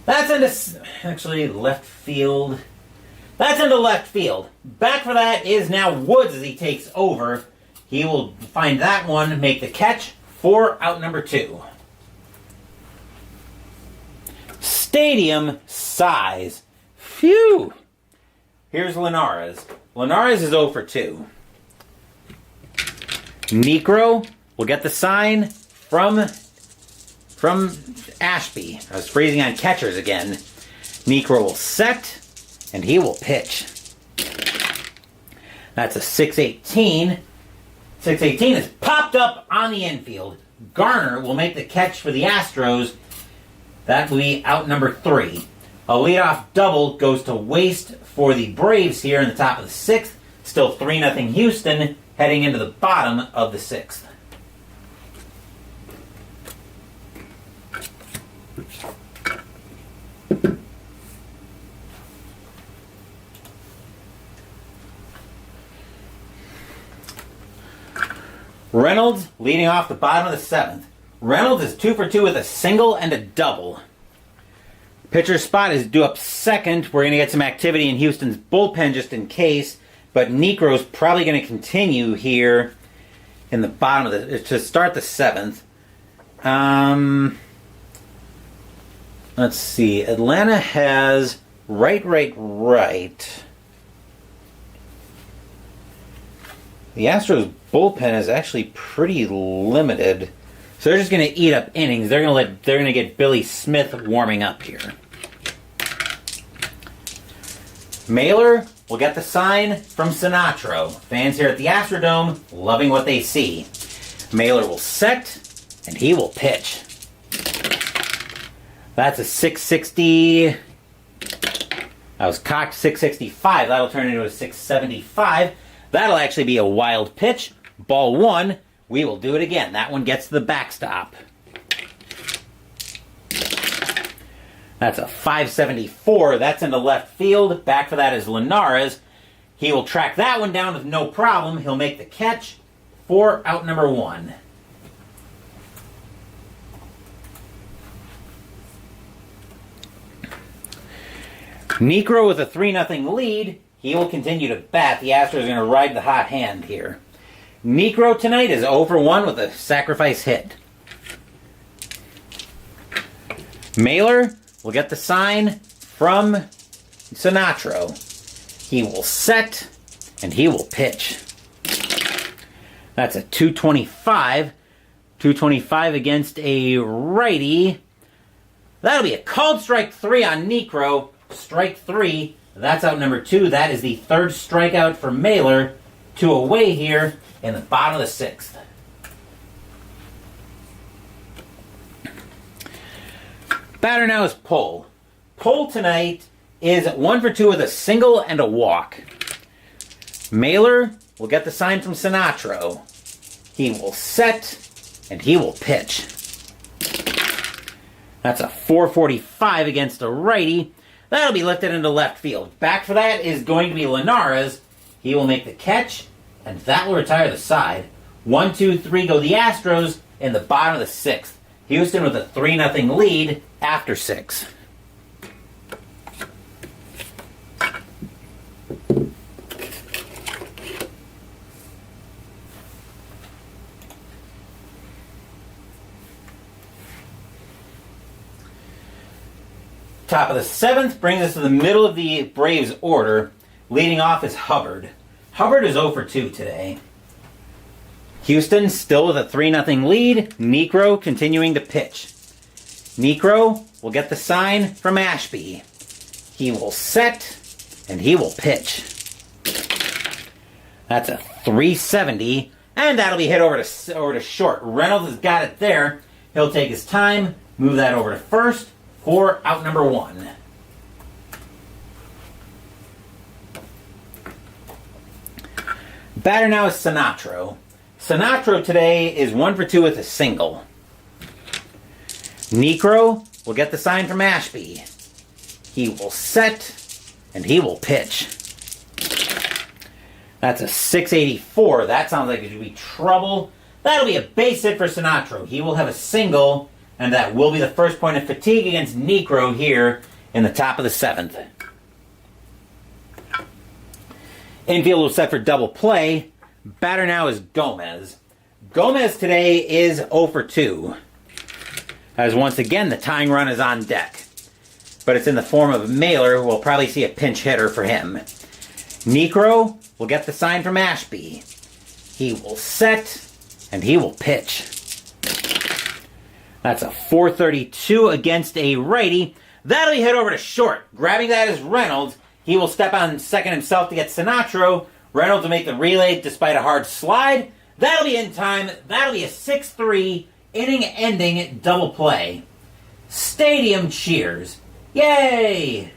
That's into, actually, left field. That's into left field. Back for that is now Woods as he takes over. He will find that one, make the catch for out number 2. Stadium size. Phew. Here's Linares. Linares is 0 for 2. Necro will get the sign from Ashby. I was freezing on catchers again. Necro will set, and he will pitch. That's a 618. 618 is popped up on the infield. Garner will make the catch for the Astros. That will be out number 3. A leadoff double goes to waste for the Braves here in the top of the 6th. Still 3-0 Houston heading into the bottom of the 6th. Reynolds leading off the bottom of the 7th. Reynolds is 2 for 2 with a single and a double. Pitcher spot is due up second. We're going to get some activity in Houston's bullpen just in case. But Necro's probably going to continue here in the bottom of the... to start the 7th. Let's see. Atlanta has right. The Astros bullpen is actually pretty limited. So they're just going to eat up innings. They're going to get Billy Smith warming up here. Mailer will get the sign from Sinatra. Fans here at the Astrodome loving what they see. Mailer will set, and he will pitch. That's a 660. I was cocked 665. That'll turn into a 675. That'll actually be a wild pitch. Ball 1. We will do it again. That one gets to the backstop. That's a 574. That's into left field. Back for that is Linares. He will track that one down with no problem. He'll make the catch for out number 1. Necro with a 3-0 lead. He will continue to bat. The Astros are going to ride the hot hand here. Necro tonight is 0 for 1 with a sacrifice hit. Mailer will get the sign from Sinatra. He will set, and he will pitch. That's a 225. 225 against a righty. That'll be a called strike 3 on Necro. Strike 3. That's out number 2. That is the 3rd strikeout for Mailer. 2 away here in the bottom of the 6th. Batter now is Pull. Pull tonight is 1 for 2 with a single and a walk. Mailer will get the sign from Sinatra. He will set, and he will pitch. That's a 445 against a righty. That'll be lifted into left field. Back for that is going to be Linares. He will make the catch, and that will retire the side. 1, 2, 3 go the Astros in the bottom of the 6th. Houston with a 3-0 lead after 6. Top of the 7th brings us to the middle of the Braves order. Leading off is Hubbard. Hubbard is 0 for 2 today. Houston still with a 3-0 lead. Necro continuing to pitch. Necro will get the sign from Ashby. He will set, and he will pitch. That's a 370, and that'll be hit over to short. Reynolds has got it there. He'll take his time, move that over to first for out number 1. Batter now is Sinatro. Sinatro today is 1 for 2 with a single. Necro will get the sign from Ashby. He will set, and he will pitch. That's a 684. That sounds like it should be trouble. That'll be a base hit for Sinatro. He will have a single, and that will be the first point of fatigue against Necro here in the top of the 7th. Infield will set for double play. Batter now is Gomez. Gomez today is 0 for 2. As once again, the tying run is on deck. But it's in the form of Mailer, who will probably see a pinch hitter for him. Necro will get the sign from Ashby. He will set, and he will pitch. That's a 432 against a righty. That'll be hit over to short. Grabbing that is Reynolds. He will step on second himself to get Sinatro. Reynolds will make the relay despite a hard slide. That'll be in time. That'll be a 6-3 inning-ending double play. Stadium cheers. Yay!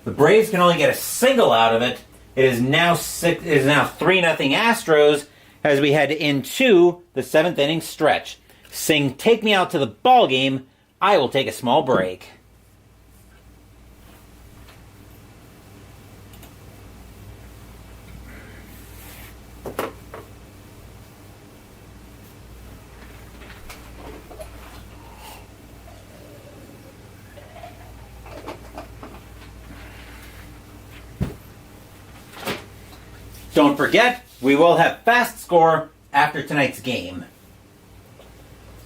The Braves can only get a single out of it. It is now 3-0 Astros as we head into the 7th inning stretch. Sing "Take Me Out to the Ball Game." I will take a small break. Don't forget, we will have fast score after tonight's game.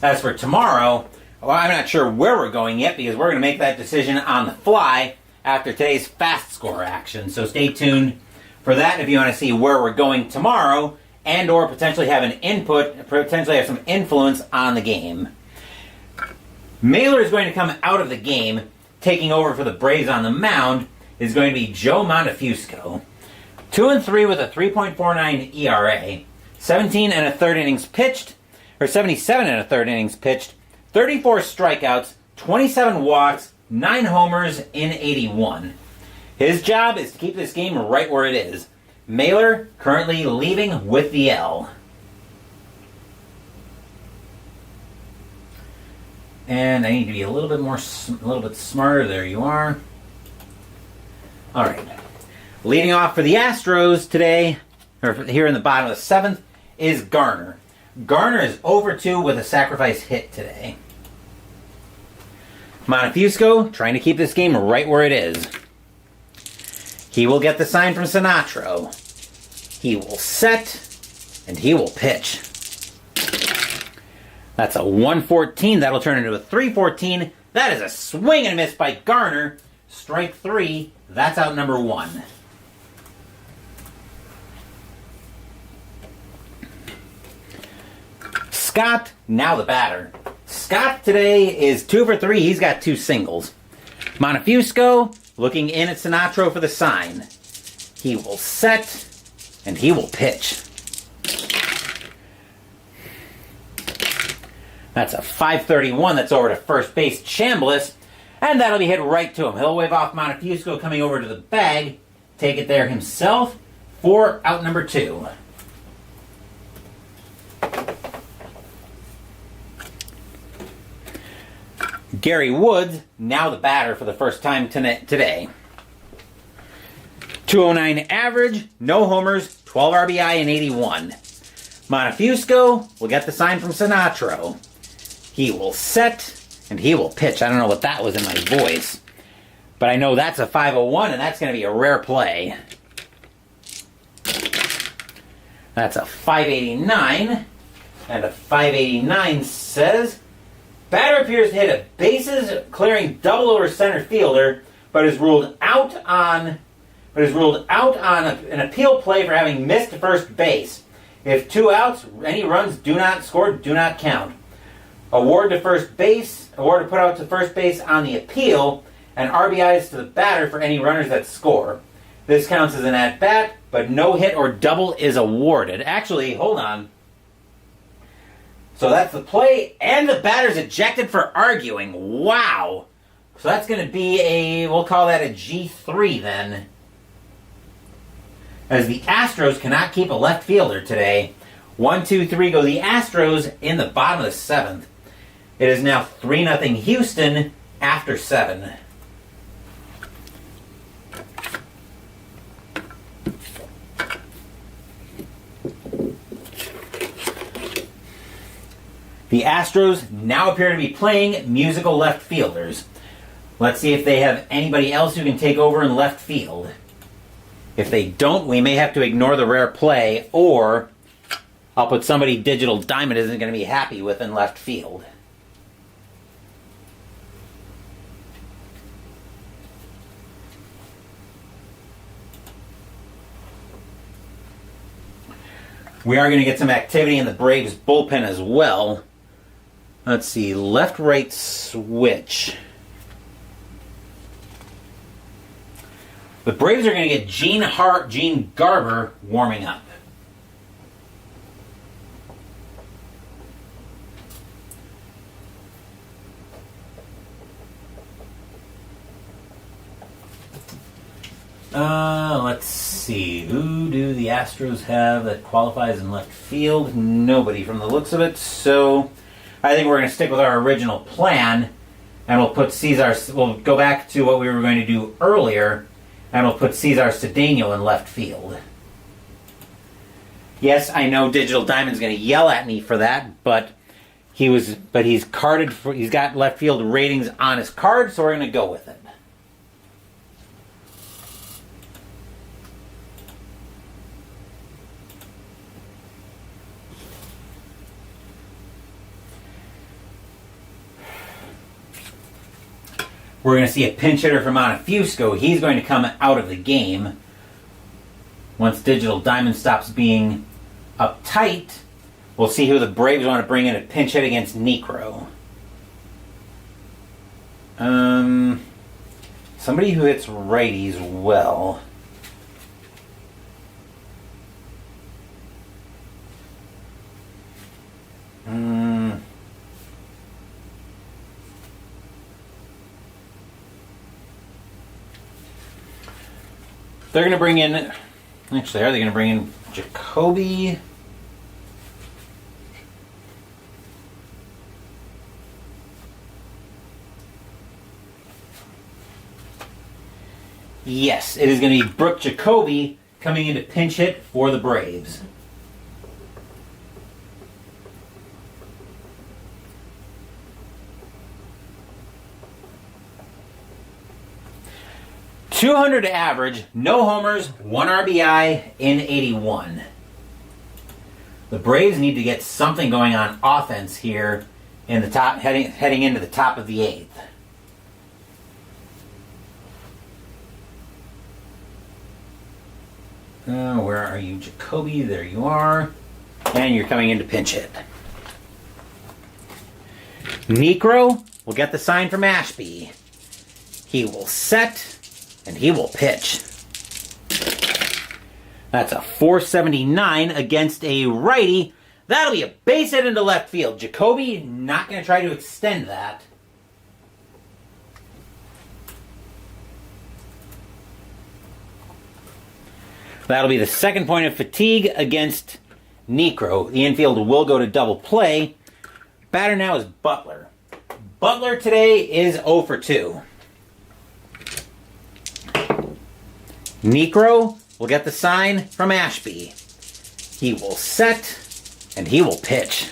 As for tomorrow, well, I'm not sure where we're going yet because we're going to make that decision on the fly after today's fast score action. So stay tuned for that if you want to see where we're going tomorrow and or potentially have an input, potentially have some influence on the game. Mailer is going to come out of the game. Taking over for the Braves on the mound is going to be Joe Montefusco. 2-3 with a 3.49 ERA, 17 and a third innings pitched, or 77 and a third innings pitched, 34 strikeouts, 27 walks, 9 homers in 81. His job is to keep this game right where it is. Mailer currently leaving with the L. And I need to be a little bit smarter. There you are. All right. Leading off for the Astros today, or here in the bottom of the 7th, is Garner. Garner is 0 for 2 with a sacrifice hit today. Montefusco trying to keep this game right where it is. He will get the sign from Sinatro. He will set, and he will pitch. That's a 114. That'll turn into a 314. That is a swing and a miss by Garner. Strike 3. That's out number 1. Scott, now the batter. Scott today is 2 for 3. He's got 2 singles. Montefusco looking in at Sinatro for the sign. He will set, and he will pitch. That's a 531. That's over to first base, Chambliss. And that'll be hit right to him. He'll wave off Montefusco coming over to the bag. Take it there himself for out number 2. Gary Woods, now the batter for the first time today. 209 average, no homers, 12 RBI in 81. Montefusco will get the sign from Sinatro. He will set, and he will pitch. I don't know what that was in my voice, but I know that's a 501, and that's going to be a rare play. That's a 589, and a 589 says, batter appears to hit a bases-clearing double over center fielder, but is ruled out on an appeal play for having missed first base. If 2 outs, any runs do not count. Award to put out to first base on the appeal, and RBIs to the batter for any runners that score. This counts as an at-bat, but no hit or double is awarded. Actually, hold on. So that's the play, and the batter's ejected for arguing. Wow. So that's going to be we'll call that a G3 then. As the Astros cannot keep a left fielder today. 1, 2, 3 go the Astros in the bottom of the 7th. It is now 3-0 Houston after 7. The Astros now appear to be playing musical left fielders. Let's see if they have anybody else who can take over in left field. If they don't, we may have to ignore the rare play, or I'll put somebody Digital Diamond isn't going to be happy with in left field. We are going to get some activity in the Braves bullpen as well. Let's see, left-right switch. The Braves are going to get Gene Garber warming up. Let's see. Who do the Astros have that qualifies in left field? Nobody from the looks of it. So I think we're going to stick with our original plan, and we'll put we'll go back to what we were going to do earlier, and we'll put Cesar Cedeno in left field. Yes, I know Digital Diamond's going to yell at me for that, but he's got left field ratings on his card, so we're going to go with it. We're going to see a pinch hitter from Montefusco. He's going to come out of the game. Once Digital Diamond stops being uptight, we'll see who the Braves want to bring in a pinch hit against Necro. Somebody who hits righties well. They're going to bring in... Actually, are they going to bring in Jacoby? Yes, it is going to be Brooke Jacoby coming in to pinch hit for the Braves. .200 average, no homers, 1 RBI in 81. The Braves need to get something going on offense here in the top, heading into the top of the 8th. Where are you, Jacoby? There you are. And you're coming in to pinch hit. Necro will get the sign from Ashby. He will set, and he will pitch. That's a 479 against a righty. That'll be a base hit into left field. Jacoby not going to try to extend that. That'll be the second point of fatigue against Necro. The infield will go to double play. Batter now is Butler. Butler today is 0 for 2. Necro will get the sign from Ashby. He will set, and he will pitch.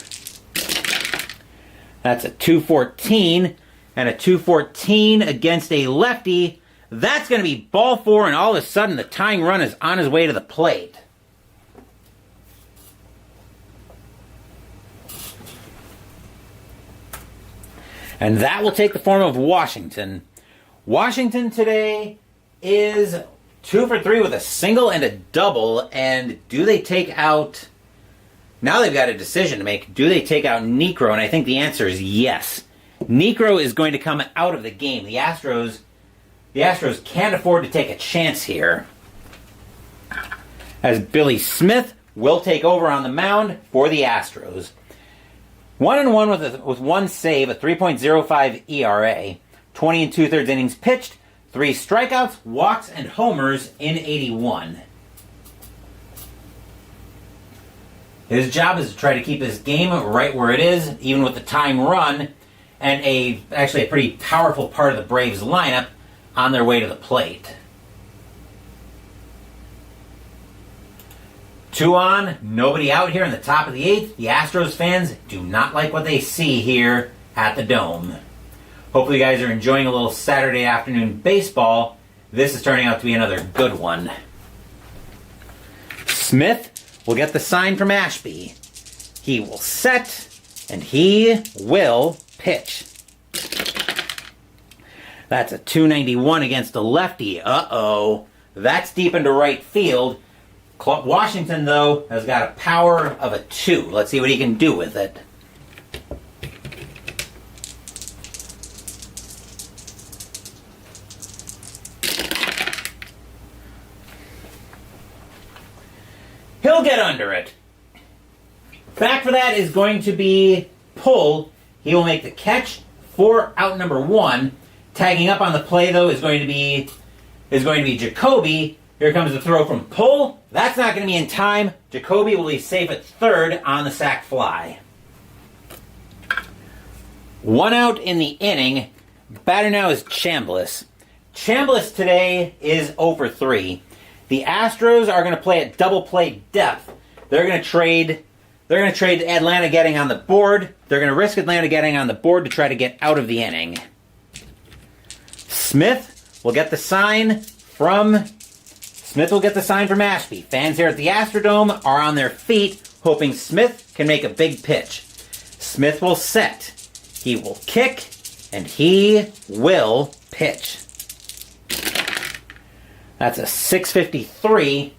That's a 214, and a 214 against a lefty. That's going to be ball four, and all of a sudden the tying run is on his way to the plate. And that will take the form of Washington. Washington today is 2 for 3 with a single and a double. And do they take out... Now they've got a decision to make. Do they take out Necro? And I think the answer is yes. Necro is going to come out of the game. The Astros can't afford to take a chance here, as Billy Smith will take over on the mound for the Astros. 1-1 with one save, a 3.05 ERA, 20 2/3 innings pitched, 3 strikeouts, walks, and homers in 81. His job is to try to keep his game right where it is, even with the tying run, and actually a pretty powerful part of the Braves lineup on their way to the plate. 2 on, nobody out here in the top of the 8th. The Astros fans do not like what they see here at the Dome. Hopefully you guys are enjoying a little Saturday afternoon baseball. This is turning out to be another good one. Smith will get the sign from Ashby. He will set, and he will pitch. That's a 291 against a lefty. Uh-oh. That's deep into right field. Washington, though, has got a power of a 2. Let's see what he can do with it. He'll get under it. Back for that is going to be Pull. He will make the catch for out number 1. Tagging up on the play, though, is going to be Jacoby. Here comes the throw from Pull. That's not going to be in time. Jacoby will be safe at third on the sac fly. 1 out in the inning. Batter now is Chambliss. Chambliss today is 0 for 3. The Astros are going to play at double play depth. They're going to trade Atlanta getting on the board. They're going to risk Atlanta getting on the board to try to get out of the inning. Smith will get the sign from Ashby. Fans here at the Astrodome are on their feet, hoping Smith can make a big pitch. Smith will set. He will kick, and he will pitch. That's a 653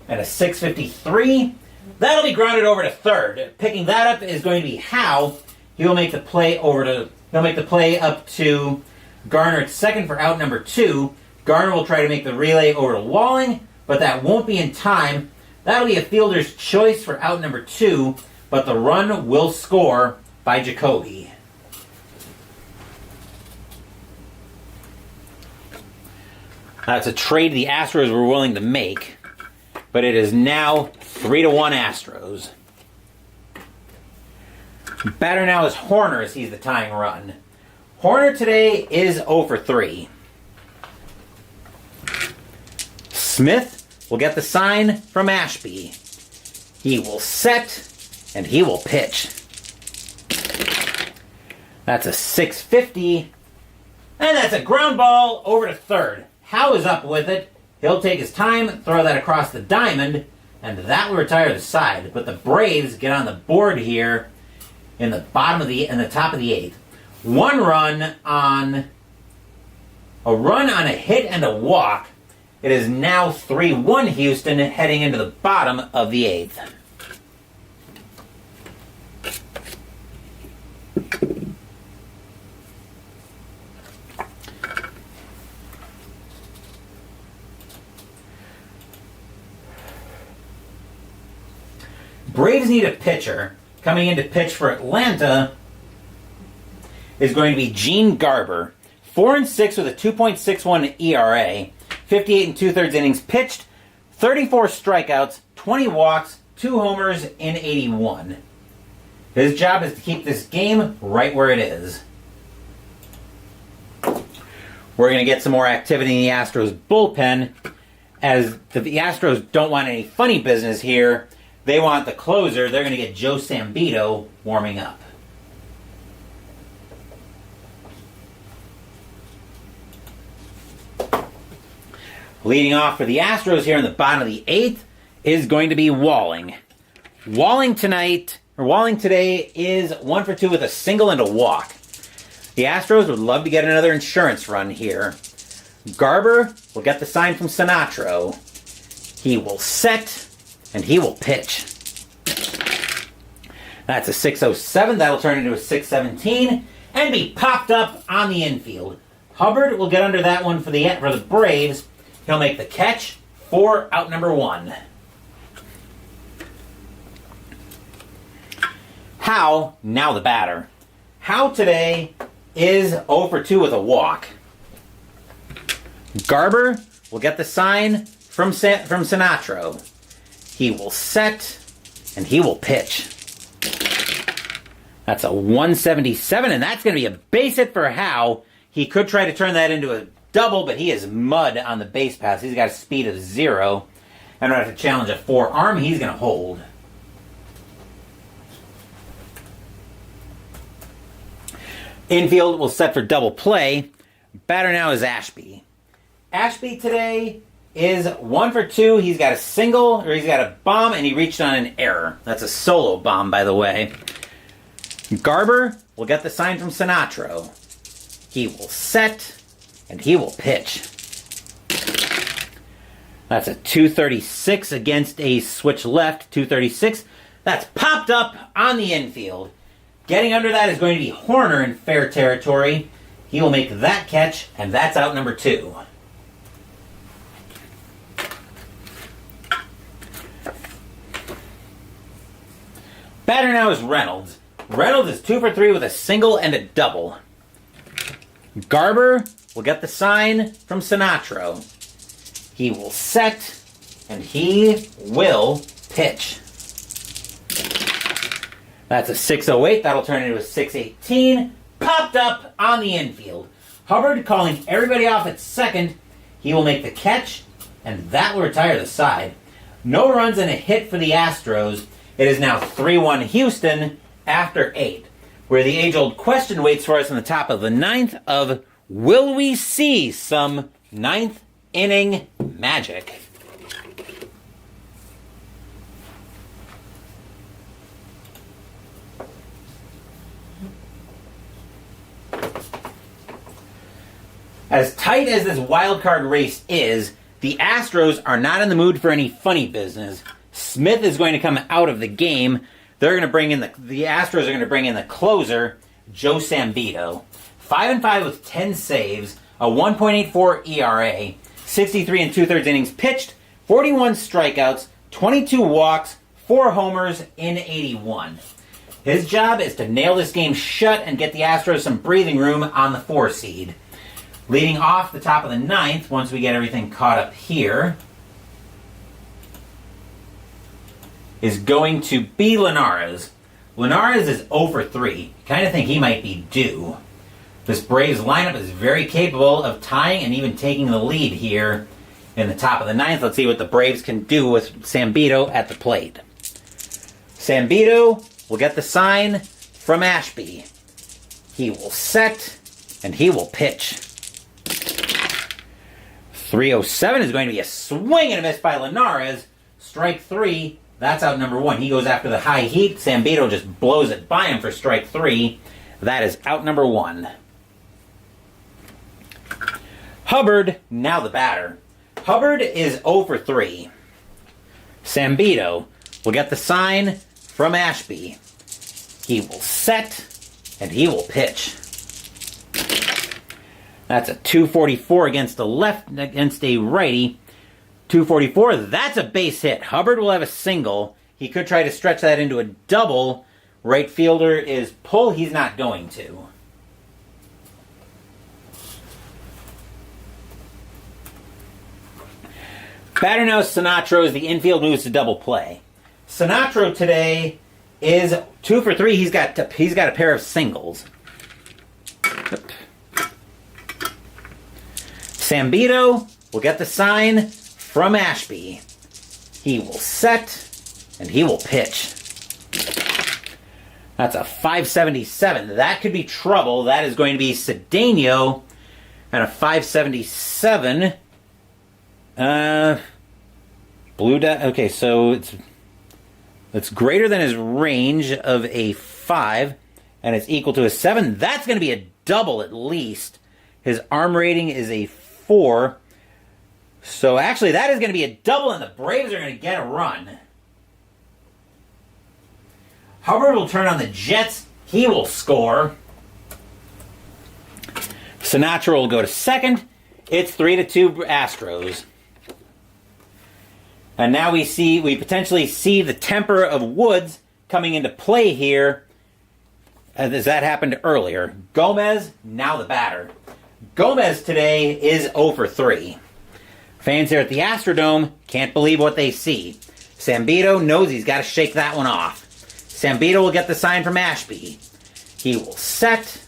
and a 653. That'll be grounded over to third. Picking that up is going to be HOU. He'll make the play up to Garner at second for out number 2. Garner will try to make the relay over to Walling, but that won't be in time. That'll be a fielder's choice for out number 2, but the run will score by Jacoby. That's a trade the Astros were willing to make, but it is now 3-1 Astros. Batter now is Horner as he's the tying run. Horner today is 0 for 3. Smith will get the sign from Ashby. He will set, and he will pitch. That's a 650, and that's a ground ball over to third. HOU is up with it. He'll take his time, throw that across the diamond, and that will retire the side. But the Braves get on the board here in the top of the 8th. A run on a hit and a walk. It is now 3-1 Houston heading into the bottom of the 8th. Braves need a pitcher. Coming in to pitch for Atlanta is going to be Gene Garber. 4-6 with a 2.61 ERA. 58 2/3 innings pitched. 34 strikeouts. 20 walks. 2 homers in 81. His job is to keep this game right where it is. We're going to get some more activity in the Astros bullpen, as the Astros don't want any funny business here. They want the closer. They're going to get Joe Sambito warming up. Leading off for the Astros here in the bottom of the 8th is going to be Walling. Walling today is 1 for 2 with a single and a walk. The Astros would love to get another insurance run here. Garber will get the sign from Sinatro. He will set, and he will pitch. That's a 607. That'll turn into a 617 and be popped up on the infield. Hubbard will get under that one for the Braves. He'll make the catch for out number 1. HOU, now the batter. HOU today is 0 for 2 with a walk. Garber will get the sign from Sinatro. He will set, and he will pitch. That's a 177, and that's going to be a base hit for HOU. He could try to turn that into a double, but he is mud on the base pass. He's got a speed of 0. I don't have to challenge a forearm. He's going to hold. Infield will set for double play. Batter now is Ashby. Ashby today is 1 for 2. He's got a single, or he's got a bomb, and he reached on an error. That's a solo bomb, by the way. Garber will get the sign from Sinatro. He will set, and he will pitch. That's a 236 against a switch left. 236. That's popped up on the infield. Getting under that is going to be Horner in fair territory. He will make that catch, and that's out number 2. Batter now is Reynolds. Reynolds is 2 for 3 with a single and a double. Garber will get the sign from Sinatro. He will set, and he will pitch. That's a 608. That'll turn into a 618. Popped up on the infield. Hubbard calling everybody off at second. He will make the catch, and that will retire the side. No runs and a hit for the Astros. It is now 3-1 Houston after 8, where the age-old question waits for us in the top of the 9th of, will we see some 9th inning magic? As tight as this wild card race is, the Astros are not in the mood for any funny business. Smith is going to come out of the game. They're going to bring in the Astros are going to bring in the closer, Joe Sambito. 5-5 with 10 saves, a 1.84 ERA, 63 2/3 innings pitched, 41 strikeouts, 22 walks, 4 homers in 81. His job is to nail this game shut and get the Astros some breathing room on the 4 seed. Leading off the top of the 9th, once we get everything caught up here, is going to be Linares. Linares is 0 for 3. Kind of think he might be due. This Braves lineup is very capable of tying and even taking the lead here in the top of the 9th. Let's see what the Braves can do with Sambito at the plate. Sambito will get the sign from Ashby. He will set, and he will pitch. 307 is going to be a swing and a miss by Linares. Strike 3. That's out number 1. He goes after the high heat. Sambito just blows it by him for strike 3. That is out number 1. Hubbard, now the batter. Hubbard is 0 for 3. Sambito will get the sign from Ashby. He will set, and he will pitch. That's a 244 against a righty. 244, that's a base hit. Hubbard will have a single. He could try to stretch that into a double. Right fielder is pull. He's not going to. Batter now is Sinatro as the infield moves to double play. Sinatro today is 2 for 3. He's got a pair of singles. Sambito will get the sign from Ashby. He will set, and he will pitch. That's a 577. That could be trouble. That is going to be Cedeno. And a 577 Blue die. Okay, so it's greater than his range of a 5, and it's equal to a 7. That's going to be a double at least. His arm rating is a 4. So actually, that is going to be a double, and the Braves are going to get a run. Hubbard will turn on the Jets. He will score. Sinatra will go to second. It's 3-2 Astros. And now we potentially see the temper of Woods coming into play here, as that happened earlier. Gomez, now the batter. Gomez today is 0 for 3. Fans here at the Astrodome can't believe what they see. Sambito knows he's got to shake that one off. Sambito will get the sign from Ashby. He will set,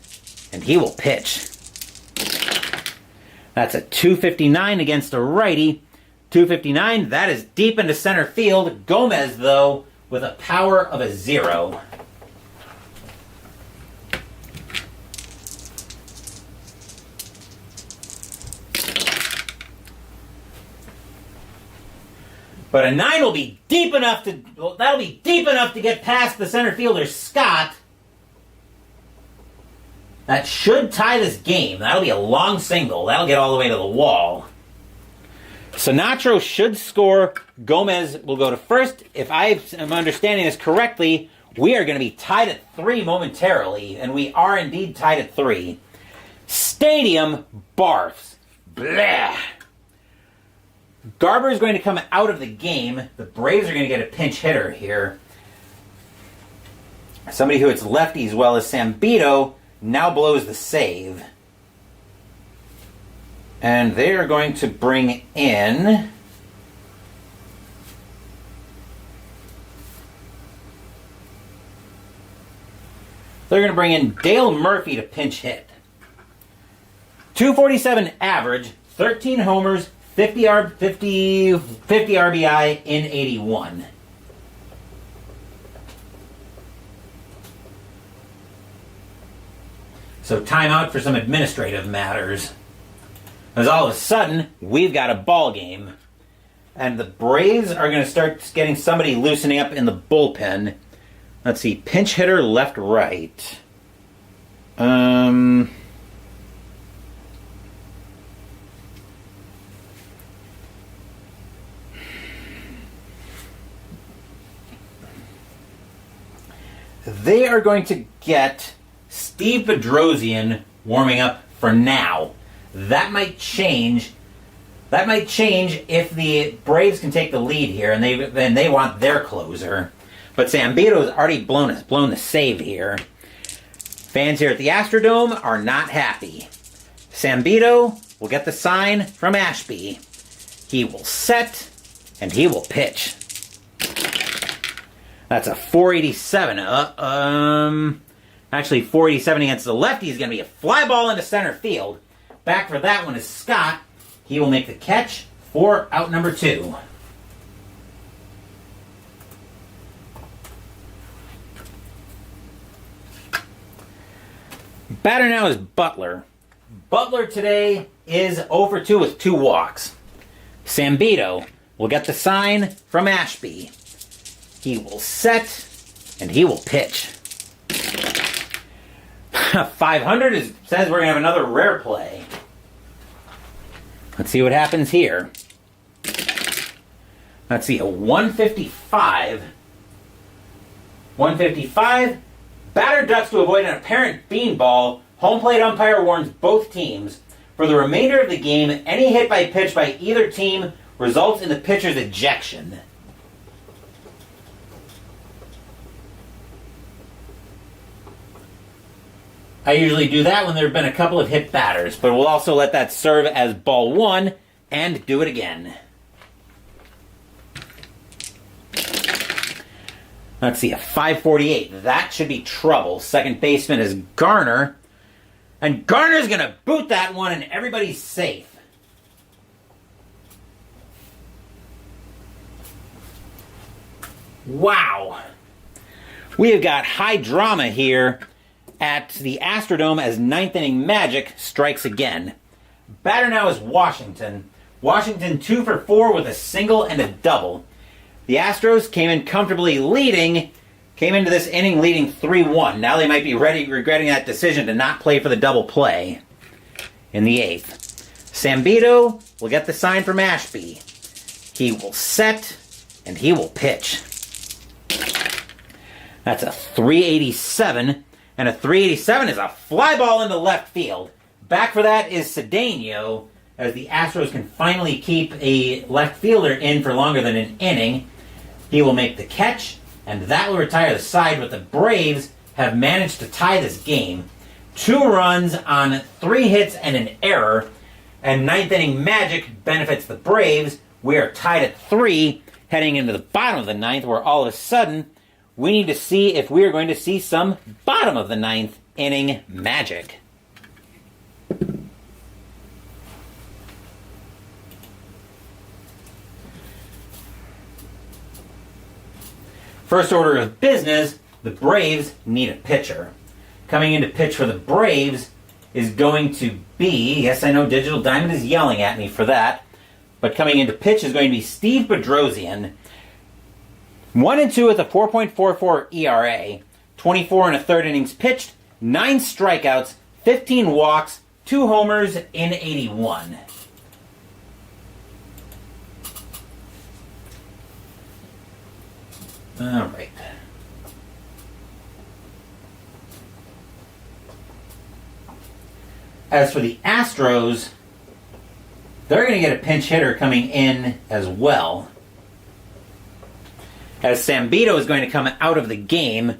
and he will pitch. That's a 259 against a righty. 259, that is deep into center field. Gomez, though, with a power of a 0. But a 9 will be deep enough that'll be deep enough to get past the center fielder, Scott. That should tie this game. That'll be a long single. That'll get all the way to the wall. Sinatra should score. Gomez will go to first. If I am understanding this correctly, we are going to be tied at 3 momentarily, and we are indeed tied at 3. Stadium barfs. Blah. Garber is going to come out of the game. The Braves are going to get a pinch hitter here. Somebody who hits lefty as well as Sambito now blows the save. And they are going to bring in... They're going to bring in Dale Murphy to pinch hit. 247 average, 13 homers, 50 RBI in 81. So timeout for some administrative matters. As all of a sudden, we've got a ball game. And the Braves are going to start getting somebody loosening up in the bullpen. Let's see, pinch hitter left, right. They are going to get Steve Bedrosian warming up for now. That might change. That might change if the Braves can take the lead here, and they want their closer. But Sambito's already blown the save here. Fans here at the Astrodome are not happy. Sambito will get the sign from Ashby. He will set, and he will pitch. That's a 487. Actually, 487 against the lefty is going to be a fly ball into center field. Back for that one is Scott. He will make the catch for out number 2. Batter now is Butler. Butler today is 0 for 2 with 2 walks. Sambito will get the sign from Ashby. He will set, and he will pitch. 500 says we're going to have another rare play. Let's see what happens here. Let's see, a 155. 155. Batter ducks to avoid an apparent beanball. Home plate umpire warns both teams. For the remainder of the game, any hit by pitch by either team results in the pitcher's ejection. I usually do that when there have been a couple of hit batters, but we'll also let that serve as ball 1 and do it again. Let's see, a 548. That should be trouble. Second baseman is Garner. And Garner's going to boot that one, and everybody's safe. Wow. We have got high drama here at the Astrodome as ninth inning magic strikes again. Batter now is Washington. Washington 2 for 4 with a single and a double. The Astros came in comfortably leading, came into this inning leading 3-1. Now they might be regretting that decision to not play for the double play in the 8th. Sambito will get the sign from Ashby. He will set, and he will pitch. That's a 387, and a 387 is a fly ball into left field. Back for that is Cedeno, as the Astros can finally keep a left fielder in for longer than an inning. He will make the catch, and that will retire the side, but the Braves have managed to tie this game. 2 runs on 3 hits and an error, and ninth inning magic benefits the Braves. We are tied at 3, heading into the bottom of the ninth, where all of a sudden we need to see if we are going to see some bottom of the ninth inning magic. First order of business, the Braves need a pitcher. Coming in to pitch for the Braves is going to be, yes, I know Digital Diamond is yelling at me for that, but coming in to pitch is going to be Steve Bedrosian. 1-2 with a 4.44 ERA, 24 and a third innings pitched, 9 strikeouts, 15 walks, 2 homers in 81. All right. As for the Astros, they're going to get a pinch hitter coming in as well. As Sambito is going to come out of the game,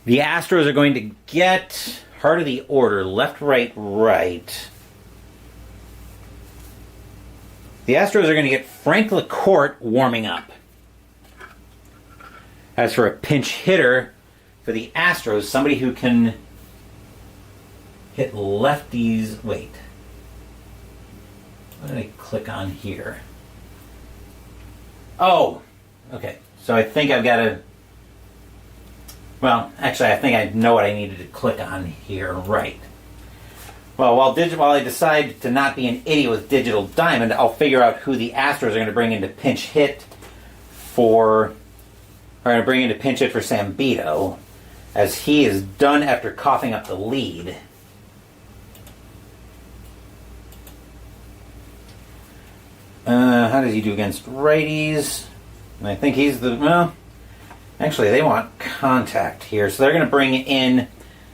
the Astros are going to get heart of the order, left, right, right. The Astros are going to get Frank LaCourte warming up. As for a pinch hitter for the Astros, somebody who can hit lefties. Wait. What did I click on here? Oh, okay. So I think I've got to... Well, actually, I think I know what I needed to click on here. Right. Well, while I decide to not be an idiot with Digital Diamond, I'll figure out who the Astros are going to bring in to pinch hit for... Are going to bring in to pinch hit for Sambito, as he is done after coughing up the lead. How does he do against righties? And I think he's the... Well, actually, they want contact here, so they're going to bring in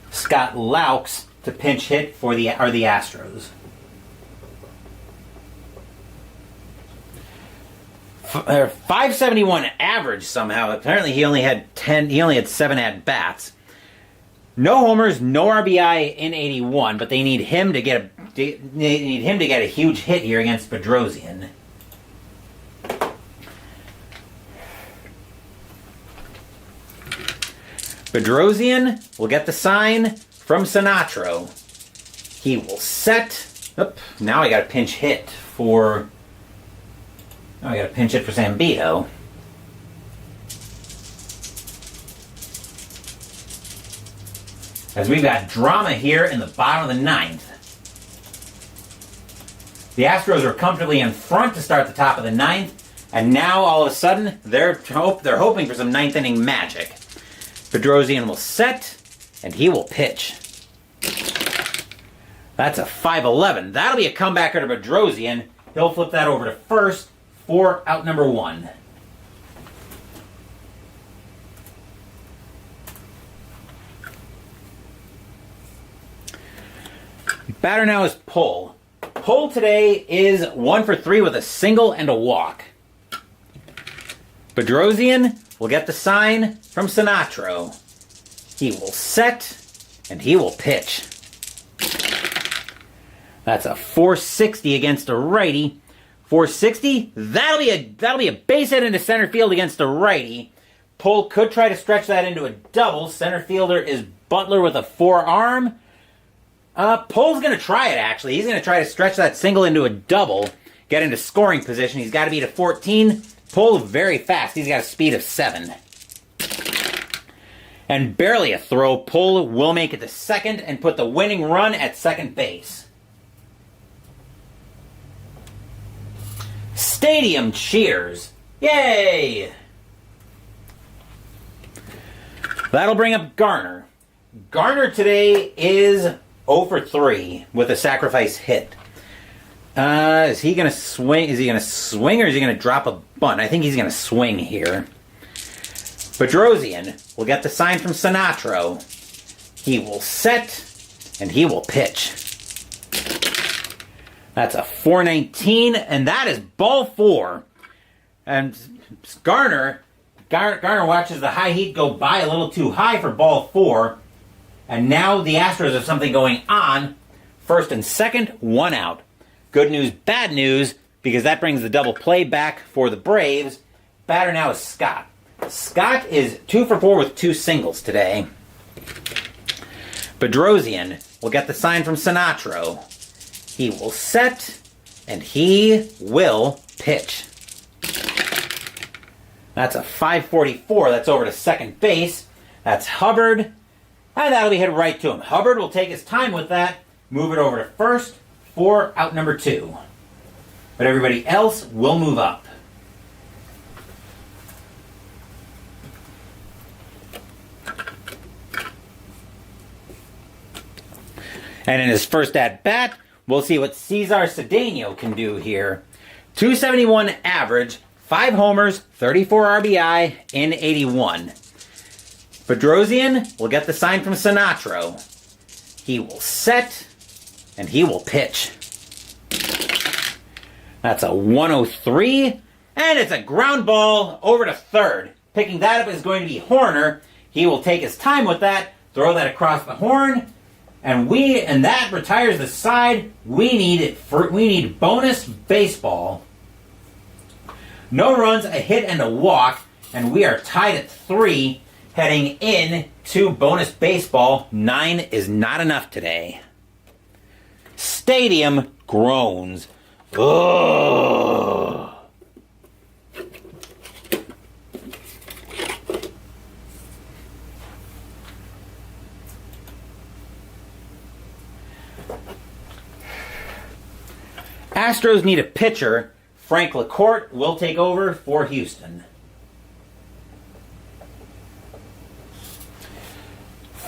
Scott Laux to pinch hit for the Astros. 571 average somehow. Apparently he only had 7 at bats. No homers, no RBI in 81, but they need him to get a huge hit here against Bedrosian. Bedrosian will get the sign from Sinatro. He will set. Oop, now I got a pinch hit for... Oh, I got to pinch it for Sambito. As we've got drama here in the bottom of the ninth. The Astros are comfortably in front to start the top of the ninth, and now all of a sudden they're hoping for some ninth inning magic. Bedrosian will set, and he will pitch. That's a 5-11. That'll be a comebacker to Bedrosian. He'll flip that over to first for out number 1. Batter now is Pull. Pull today is 1 for 3 with a single and a walk. Bedrosian will get the sign from Sinatro. He will set, and he will pitch. That's a 460 against a righty. 460, that'll be a base hit into center field against a righty. Pull could try to stretch that into a double. Center fielder is Butler with a forearm. Pull's going to try it, actually. He's going to try to stretch that single into a double, get into scoring position. He's got to be to 14. Pull very fast. He's got a speed of 7. And barely a throw. Pull will make it to second and put the winning run at second base. Stadium cheers. Yay! That'll bring up Garner. Garner today is 0 for 3 with a sacrifice hit. Is he going to swing? Is he going to swing or is he going to drop a bunt? I think he's going to swing here. Bedrosian will get the sign from Sinatro. He will set and he will pitch. That's a 419 and that is ball 4. And Garner watches the high heat go by a little too high for ball 4. And now the Astros have something going on. First and second, 1 out. Good news, bad news, because that brings the double play back for the Braves. Batter now is Scott. Scott is 2 for 4 with 2 singles today. Bedrosian will get the sign from Sinatro. He will set, and he will pitch. That's a 544. That's over to second base. That's Hubbard. And that'll be hit right to him. Hubbard will take his time with that, move it over to first for out number 2. But everybody else will move up. And in his first at-bat, we'll see what Cesar Cedeno can do here. 271 average, 5 homers, 34 RBI in 81. Bedrosian will get the sign from Sinatro. He will set, and he will pitch. That's a 103, and it's a ground ball over to third. Picking that up is going to be Horner. He will take his time with that, throw that across the horn, and that retires the side. We need bonus baseball. No runs, a hit, and a walk, and we are tied at 3, heading in to bonus baseball. 9 is not enough today. Stadium groans. Ugh. Astros need a pitcher. Frank LaCourte will take over for Houston.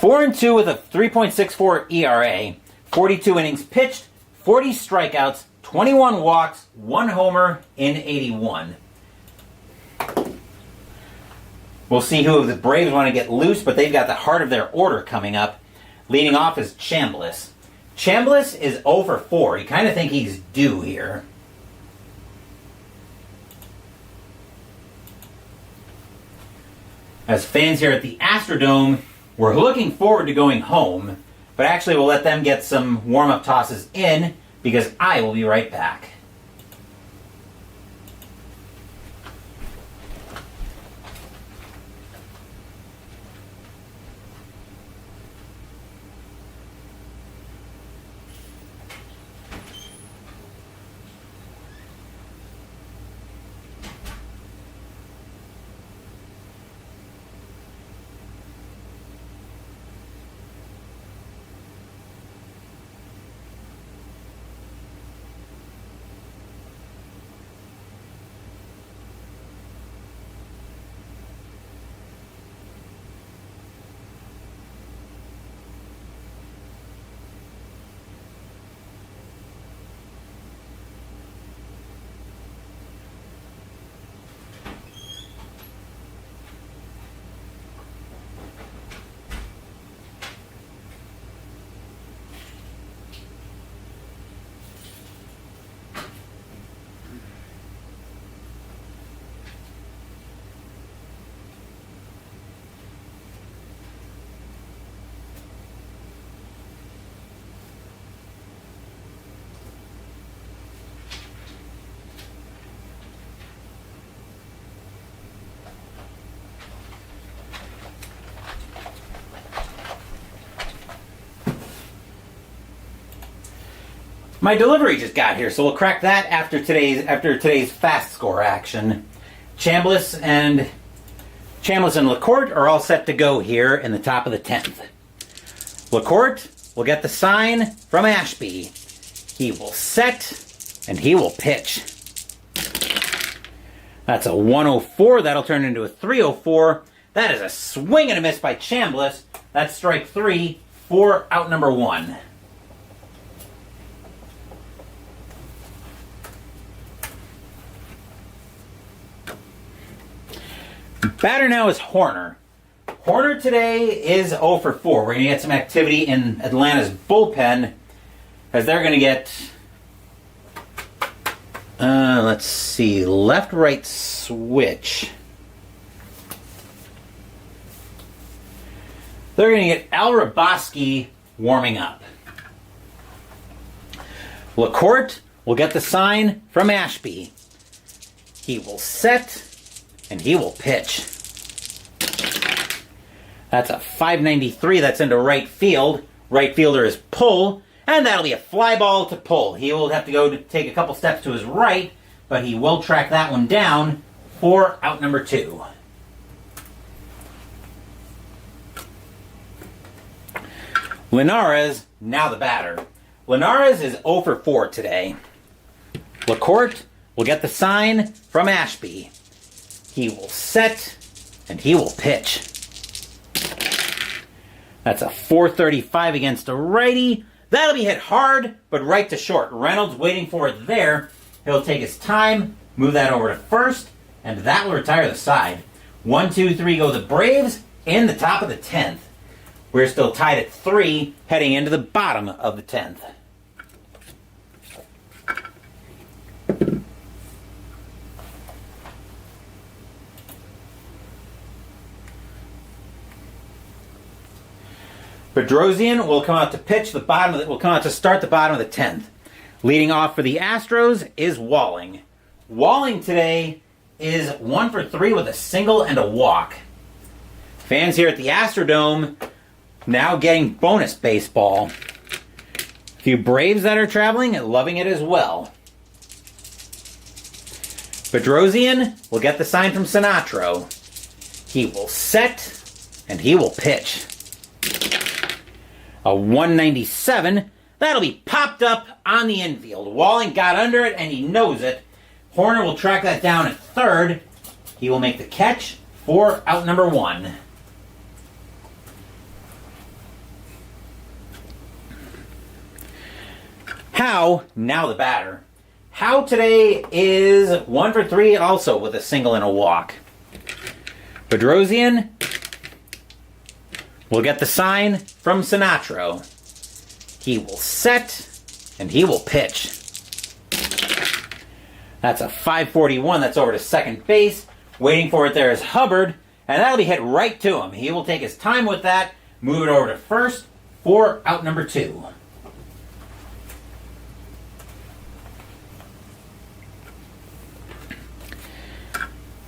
4-2 with a 3.64 ERA. 42 innings pitched, 40 strikeouts, 21 walks, 1 homer in 81. We'll see who the Braves want to get loose, but they've got the heart of their order coming up. Leading off is Chambliss. Chambliss is 0 for 4. You kind of think he's due here. As fans here at the Astrodome, we're looking forward to going home, but actually we'll let them get some warm-up tosses in because I will be right back. My delivery just got here, so we'll crack that after today's fast score action. Chambliss and LaCourte are all set to go here in the top of the 10th. LaCourte will get the sign from Ashby. He will set and he will pitch. That's a 104. That'll turn into a 304. That is a swing and a miss by Chambliss. That's strike 3 for out number 1. Batter now is Horner. Horner today is 0 for 4. We're going to get some activity in Atlanta's bullpen as they're going to get, let's see, left-right switch. They're going to get Al Raboski warming up. LaCourte will get the sign from Ashby. He will set and he will pitch. That's a 593. That's into right field. Right fielder is Pull, and that'll be a fly ball to Pull. He will have to go to take a couple steps to his right, but he will track that one down for out number 2. Linares, now the batter. Linares is 0 for 4 today. LaCourte will get the sign from Ashby. He will set, and he will pitch. That's a 435 against a righty. That'll be hit hard, but right to short. Reynolds waiting for it there. He'll take his time, move that over to first, and that will retire the side. 1, 2, 3 go the Braves in the top of the 10th. We're still tied at 3, heading into the bottom of the 10th. Bedrosian will come out to pitch the bottom of will come out to start the bottom of the 10th. Leading off for the Astros is Walling. Walling today is 1 for 3 with a single and a walk. Fans here at the Astrodome now getting bonus baseball. A few Braves that are traveling and loving it as well. Bedrosian will get the sign from Sinatro. He will set and he will pitch. A 197. That'll be popped up on the infield. Walling got under it and he knows it. Horner will track that down at third. He will make the catch for out number 1. HOU, now the batter. HOU today is 1 for 3 also with a single and a walk. Bedrosian will get the sign from Sinatro. He will set and he will pitch. That's a 541. That's over to second base. Waiting for it there is Hubbard, and that'll be hit right to him. He will take his time with that, move it over to first for out number 2.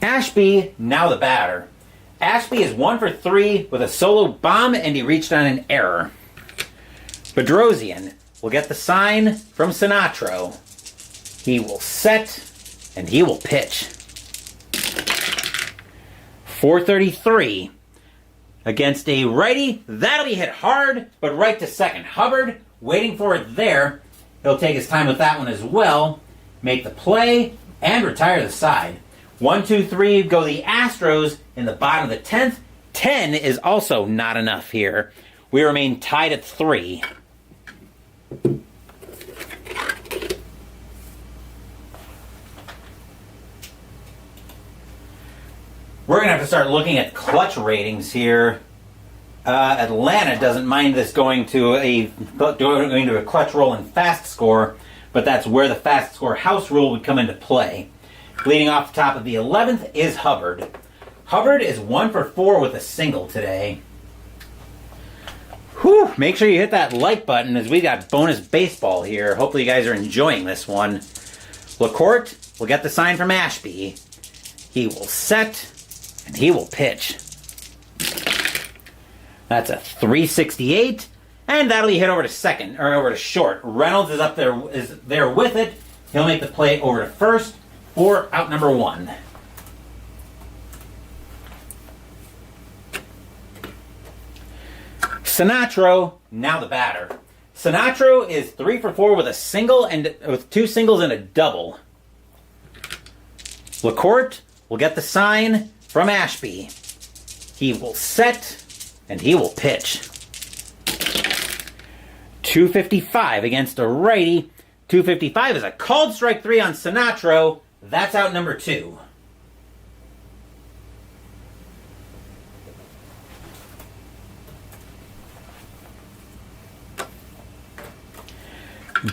Ashby, now the batter. Ashby is 1 for 3 with a solo bomb, and he reached on an error. Bedrosian will get the sign from Sinatro. He will set, and he will pitch. 433 against a righty. That'll be hit hard, but right to second. Hubbard waiting for it there. He'll take his time with that one as well, make the play, and retire the side. 1, 2, 3 go the Astros in the bottom of the 10th. 10 is also not enough here. We remain tied at 3. We're going to have to start looking at clutch ratings here. Atlanta doesn't mind this going to a clutch roll and fast score, but that's where the fast score house rule would come into play. Leading off the top of the 11th is Hubbard. Hubbard is 1 for 4 with a single today. Whew, make sure you hit that like button as we got bonus baseball here. Hopefully you guys are enjoying this one. LaCourte will get the sign from Ashby. He will set and he will pitch. That's a 368, and that'll be hit over to second, or over to short. Reynolds is up there, is there with it. He'll make the play over to first for out number 1. Sinatro, now the batter. Sinatro is 3 for 4 with a single and with 2 singles and a double. LaCourte will get the sign from Ashby. He will set, and he will pitch. 255 against a righty. 255 is a called strike 3 on Sinatro. That's out number 2.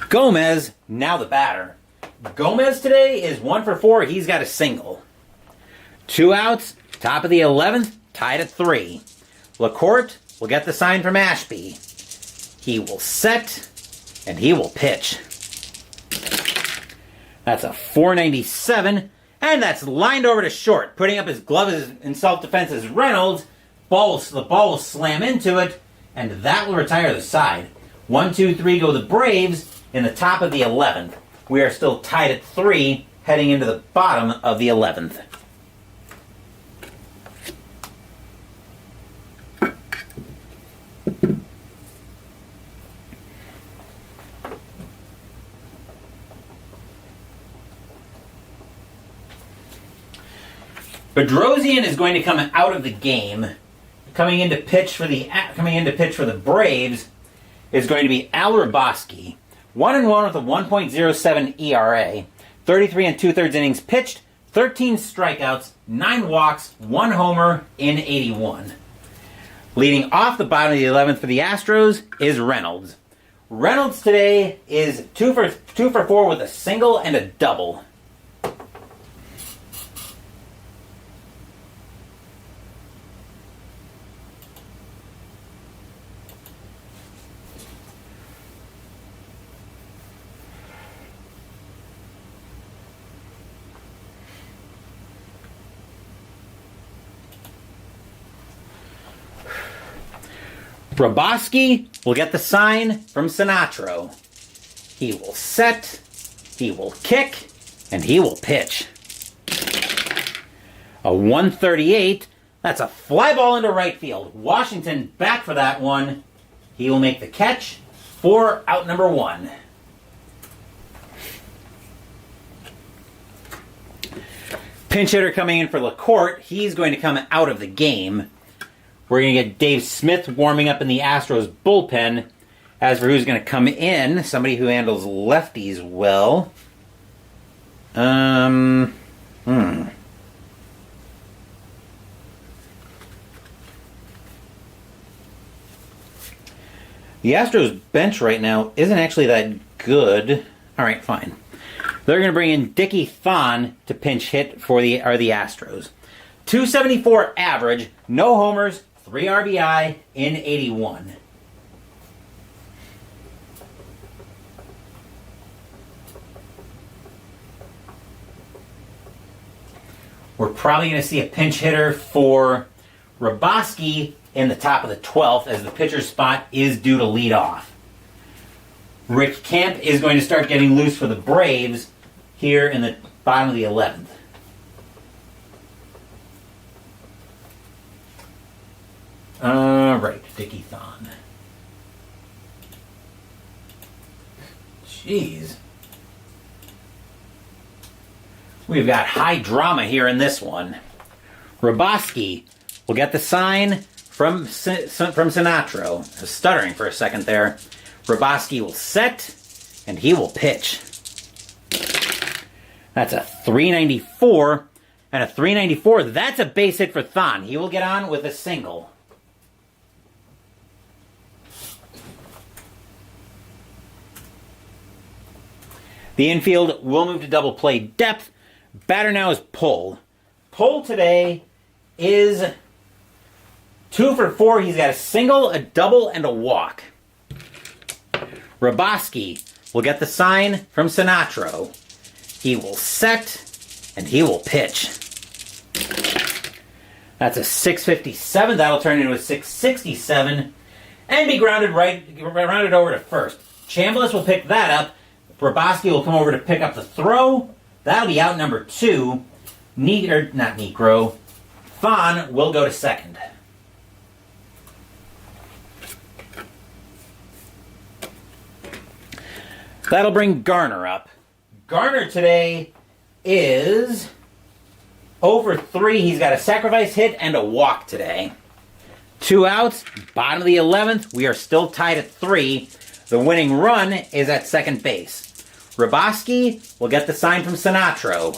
Gomez, now the batter. Gomez today is 1 for 4. He's got a single. 2 outs, top of the 11th, tied at 3. LaCourte will get the sign from Ashby. He will set, and he will pitch. That's a 497, and that's lined over to short. Putting up his glove in self-defense is Reynolds. The ball will slam into it, and that will retire the side. 1, 2, 3 go the Braves in the top of the 11th. We are still tied at 3, heading into the bottom of the 11th. Bedrosian is going to come out of the game. Coming in to pitch for the Braves is going to be Al Raboski. 1-1 with a 1.07 ERA. 33 2/3 innings pitched, 13 strikeouts, 9 walks, 1 homer in 81. Leading off the bottom of the 11th for the Astros is Reynolds. Reynolds today is 2 for 4 with a single and a double. Raboski will get the sign from Sinatro. He will set, he will kick, and he will pitch. A 138. That's a fly ball into right field. Washington back for that one. He will make the catch for out number 1. Pinch hitter coming in for LaCourte. He's going to come out of the game. We're going to get Dave Smith warming up in the Astros bullpen. As for who's going to come in, somebody who handles lefties well. The Astros bench right now isn't actually that good. All right, fine. They're going to bring in Dickie Thon to pinch hit for the Astros. 274 average, no homers, 3 RBI in 81. We're probably going to see a pinch hitter for Raboski in the top of the 12th as the pitcher's spot is due to lead off. Rick Camp is going to start getting loose for the Braves here in the bottom of the 11th. Right, Dickie Thon. Jeez. We've got high drama here in this one. Raboski will get the sign from Sinatro. I was stuttering for a second there. Raboski will set, and he will pitch. That's a 394, and a 394, that's a base hit for Thon. He will get on with a single. The infield will move to double play depth. Batter now is Pull. Pull today is 2 for 4. He's got a single, a double, and a walk. Raboski will get the sign from Sinatro. He will set, and he will pitch. That's a 657. That'll turn into a 667 and be rounded over to first. Chambliss will pick that up. Raboski will come over to pick up the throw. That'll be out number 2. Thon will go to second. That'll bring Garner up. Garner today is Over 3, he's got a sacrifice hit and a walk today. 2 outs, bottom of the 11th. We are still tied at 3. The winning run is at second base. Raboski will get the sign from Sinatro.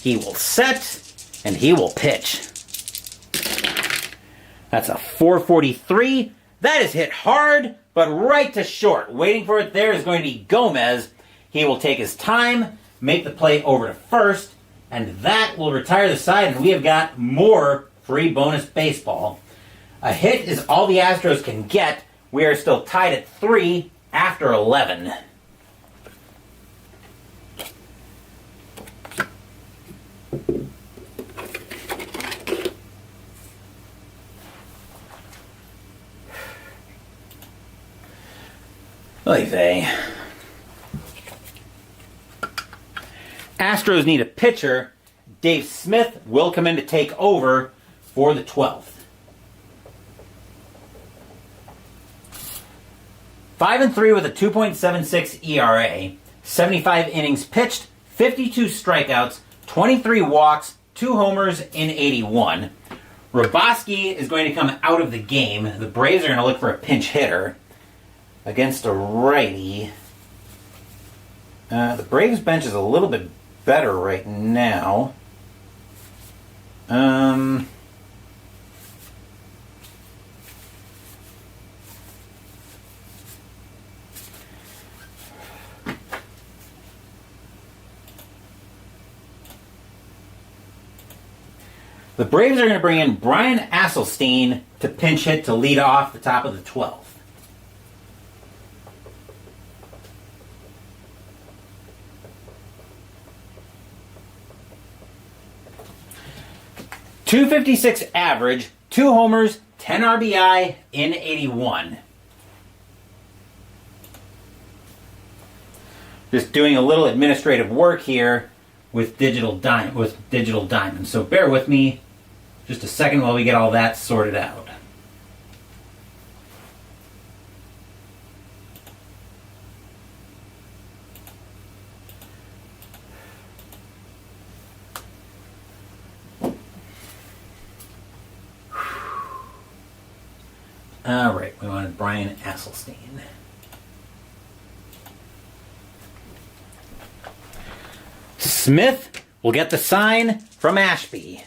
He will set, and he will pitch. That's a 443. That is hit hard, but right to short. Waiting for it there is going to be Gomez. He will take his time, make the play over to first, and that will retire the side, and we have got more free bonus baseball. A hit is all the Astros can get. We are still tied at 3 after 11. Oy vey. Astros need a pitcher. Dave Smith will come in to take over for the 12th. 5-3 with a 2.76 ERA, 75 innings pitched, 52 strikeouts, 23 walks, 2 homers in 81. Raboski is going to come out of the game. The Braves are going to look for a pinch hitter against a righty. The Braves bench is a little bit better right now. The Braves are going to bring in Brian Asselstein to pinch hit to lead off the top of the 12th. .256 average, 2 homers, 10 RBI in 81. Just doing a little administrative work here with Digital Diamond. So bear with me just a second while we get all that sorted out. All right, we wanted Brian Asselstein. Smith will get the sign from Ashby.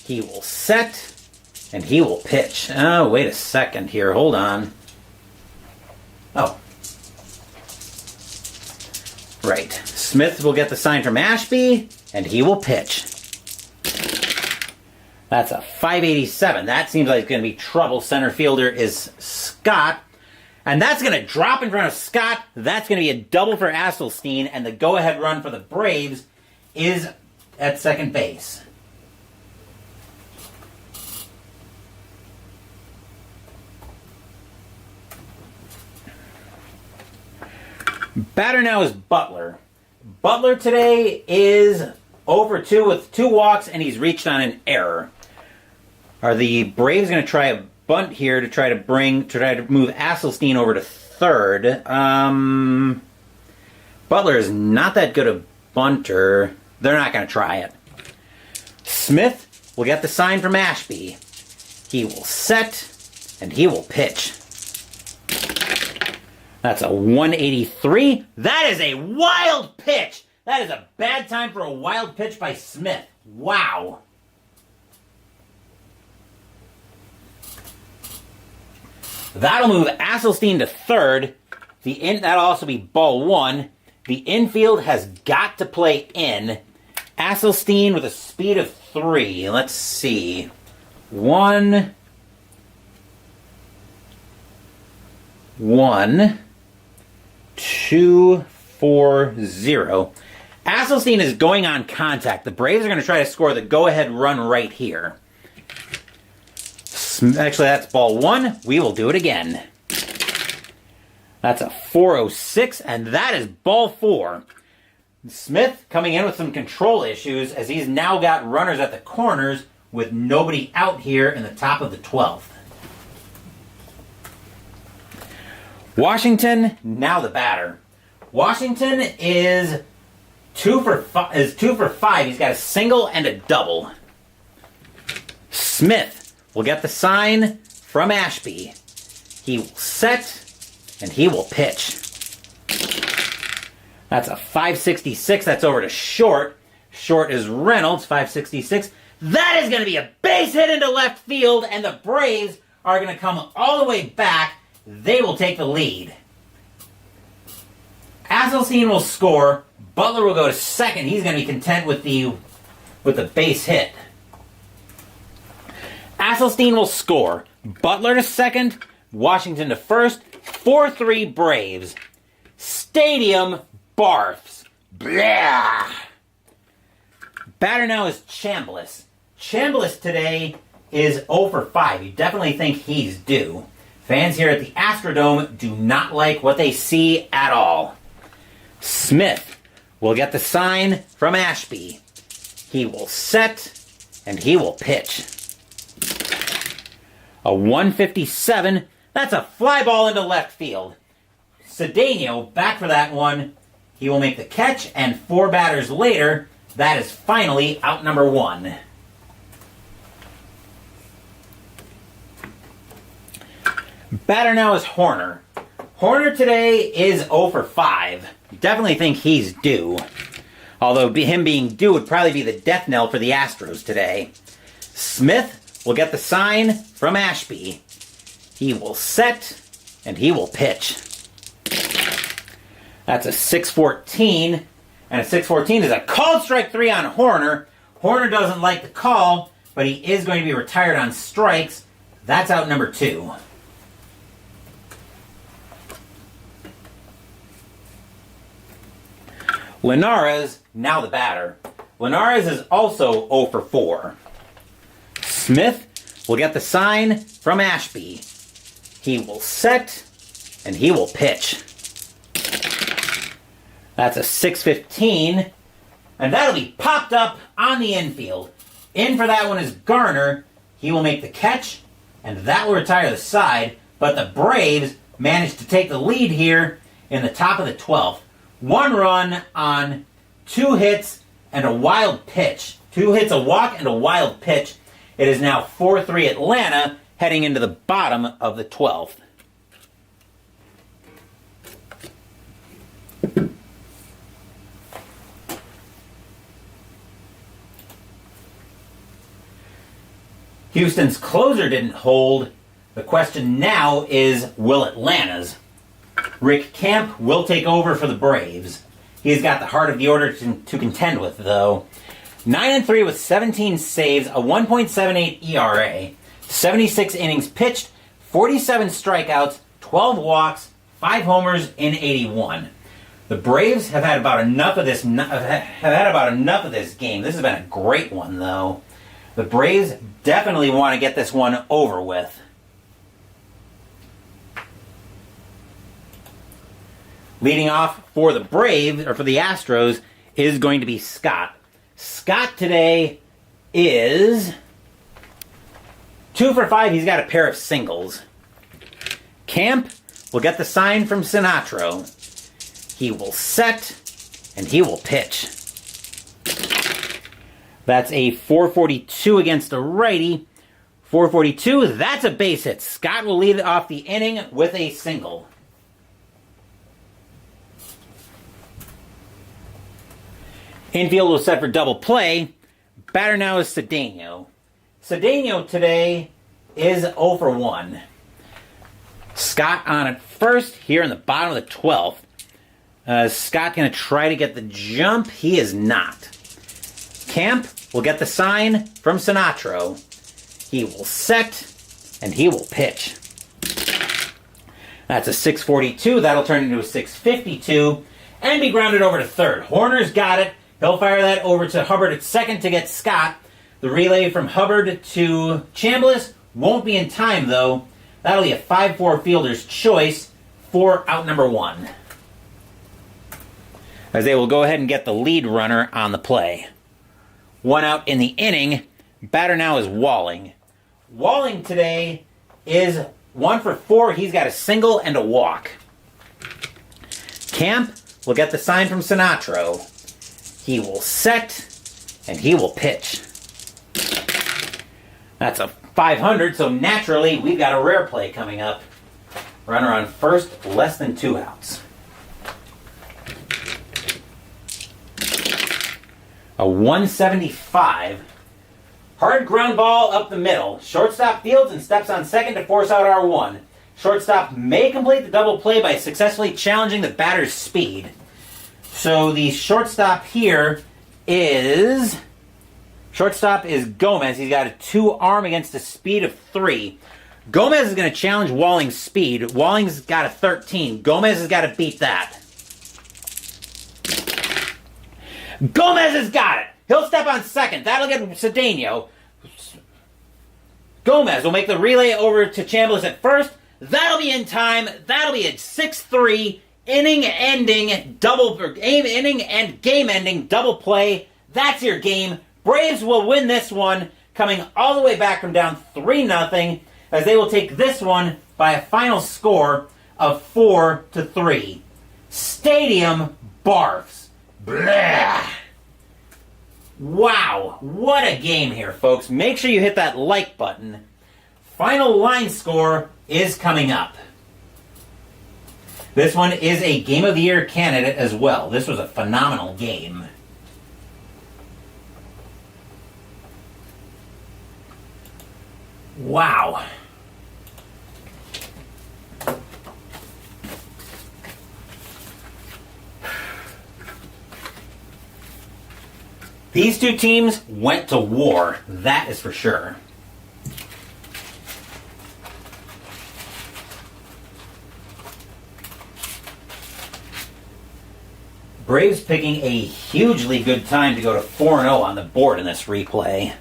He will set, and he will pitch. Oh, wait a second here. Hold on. Oh. Right. Smith will get the sign from Ashby, and he will pitch. That's a 587. That seems like it's going to be trouble. Center fielder is Scott. And that's going to drop in front of Scott. That's going to be a double for Asselstein. And the go-ahead run for the Braves is at second base. Batter now is Butler. Butler today is over 2 with 2 walks, and he's reached on an error. Are the Braves going to try a bunt here to try to move Asselstein over to third? Butler is not that good a bunter. They're not going to try it. Smith will get the sign from Ashby. He will set, and he will pitch. That's a 183. That is a wild pitch. That is a bad time for a wild pitch by Smith. Wow. That'll move Asselstein to third. That'll also be ball 1. The infield has got to play in. Asselstein with a speed of 3. Let's see. 1, 2, 4, 0. Asselstein is going on contact. The Braves are going to try to score the go-ahead run right here. Actually, that's ball 1. We will do it again. That's a 406, and that is ball 4. Smith coming in with some control issues as he's now got runners at the corners with nobody out here in the top of the 12th. Washington, now the batter. Washington is 2 for 5. He's got a single and a double. Smith will get the sign from Ashby. He will set, and he will pitch. That's a 566. That's over to short. Short is Reynolds, 566. That is going to be a base hit into left field, and the Braves are going to come all the way back. They will take the lead. Asselstein will score. Butler will go to second. He's going to be content with the base hit. Asselstein will score. Butler to second. Washington to first. 4-3 Braves. Stadium barfs. Blah. Batter now is Chambliss. Chambliss today is 0 for 5. You definitely think he's due. Fans here at the Astrodome do not like what they see at all. Smith will get the sign from Ashby. He will set, and he will pitch. A 157. That's a fly ball into left field. Cedeno back for that one. He will make the catch, and 4 batters later, that is finally out number 1. Batter now is Horner. Horner today is 0 for 5. Definitely think he's due. Although him being due would probably be the death knell for the Astros today. Smith will get the sign from Ashby. He will set, and he will pitch. That's a 614. And a 614 is a called strike 3 on Horner. Horner doesn't like the call, but he is going to be retired on strikes. That's out number 2. Linares, now the batter. Linares is also 0 for 4. Smith will get the sign from Ashby. He will set, and he will pitch. That's a 615, and that'll be popped up on the infield. In for that one is Garner. He will make the catch, and that will retire the side, but the Braves managed to take the lead here in the top of the 12th. 1 run on 2 hits and a wild pitch. 2 hits, a walk, and a wild pitch. It is now 4-3 Atlanta, heading into the bottom of the 12th. Houston's closer didn't hold. The question now is, will Atlanta's? Rick Camp will take over for the Braves. He's got the heart of the order to contend with, though. 9-3 with 17 saves, a 1.78 ERA, 76 innings pitched, 47 strikeouts, 12 walks, 5 homers in 81. The Braves have had about enough of this. Game. This has been a great one, though. The Braves definitely want to get this one over with. Leading off for the Braves, or for the Astros, is going to be Scott. Scott today is 2 for 5. He's got a pair of singles. Camp will get the sign from Sinatro. He will set, and he will pitch. That's a 442 against a righty. 442, that's a base hit. Scott will lead off the inning with a single. Infield was set for double play. Batter now is Cedeno. Cedeno today is 0 for 1. Scott on at first here in the bottom of the 12th. Scott going to try to get the jump. He is not. Camp will get the sign from Sinatro. He will set, and he will pitch. That's a 642. That'll turn into a 652 and be grounded over to third. Horner's got it. He'll fire that over to Hubbard at second to get Scott. The relay from Hubbard to Chambliss won't be in time, though. That'll be a 5-4 fielder's choice for out number 1. As they will go ahead and get the lead runner on the play. 1 out in the inning. Batter now is Walling. Walling today is 1 for 4. He's got a single and a walk. Camp will get the sign from Sinatro. He will set, and he will pitch. That's a 500, so naturally we've got a rare play coming up. Runner on first, less than 2 outs. A 175. Hard ground ball up the middle. Shortstop fields and steps on second to force out R1. Shortstop may complete the double play by successfully challenging the batter's speed. So the shortstop here is... Shortstop is Gomez. He's got a 2-arm against a speed of 3. Gomez is going to challenge Walling's speed. Walling's got a 13. Gomez has got to beat that. Gomez has got it. He'll step on second. That'll get Cedeno. Gomez will make the relay over to Chambliss at first. That'll be in time. That'll be a 6-3 inning-ending inning and game-ending double play. That's your game. Braves will win this one, coming all the way back from down 3-0, as they will take this one by a final score of 4-3. Stadium barfs. Blah. Wow, what a game here, folks. Make sure you hit that like button. Final line score is coming up. This one is a Game of the Year candidate as well. This was a phenomenal game. Wow. These two teams went to war, that is for sure. Braves picking a hugely good time to go to 4-0 on the board in this replay.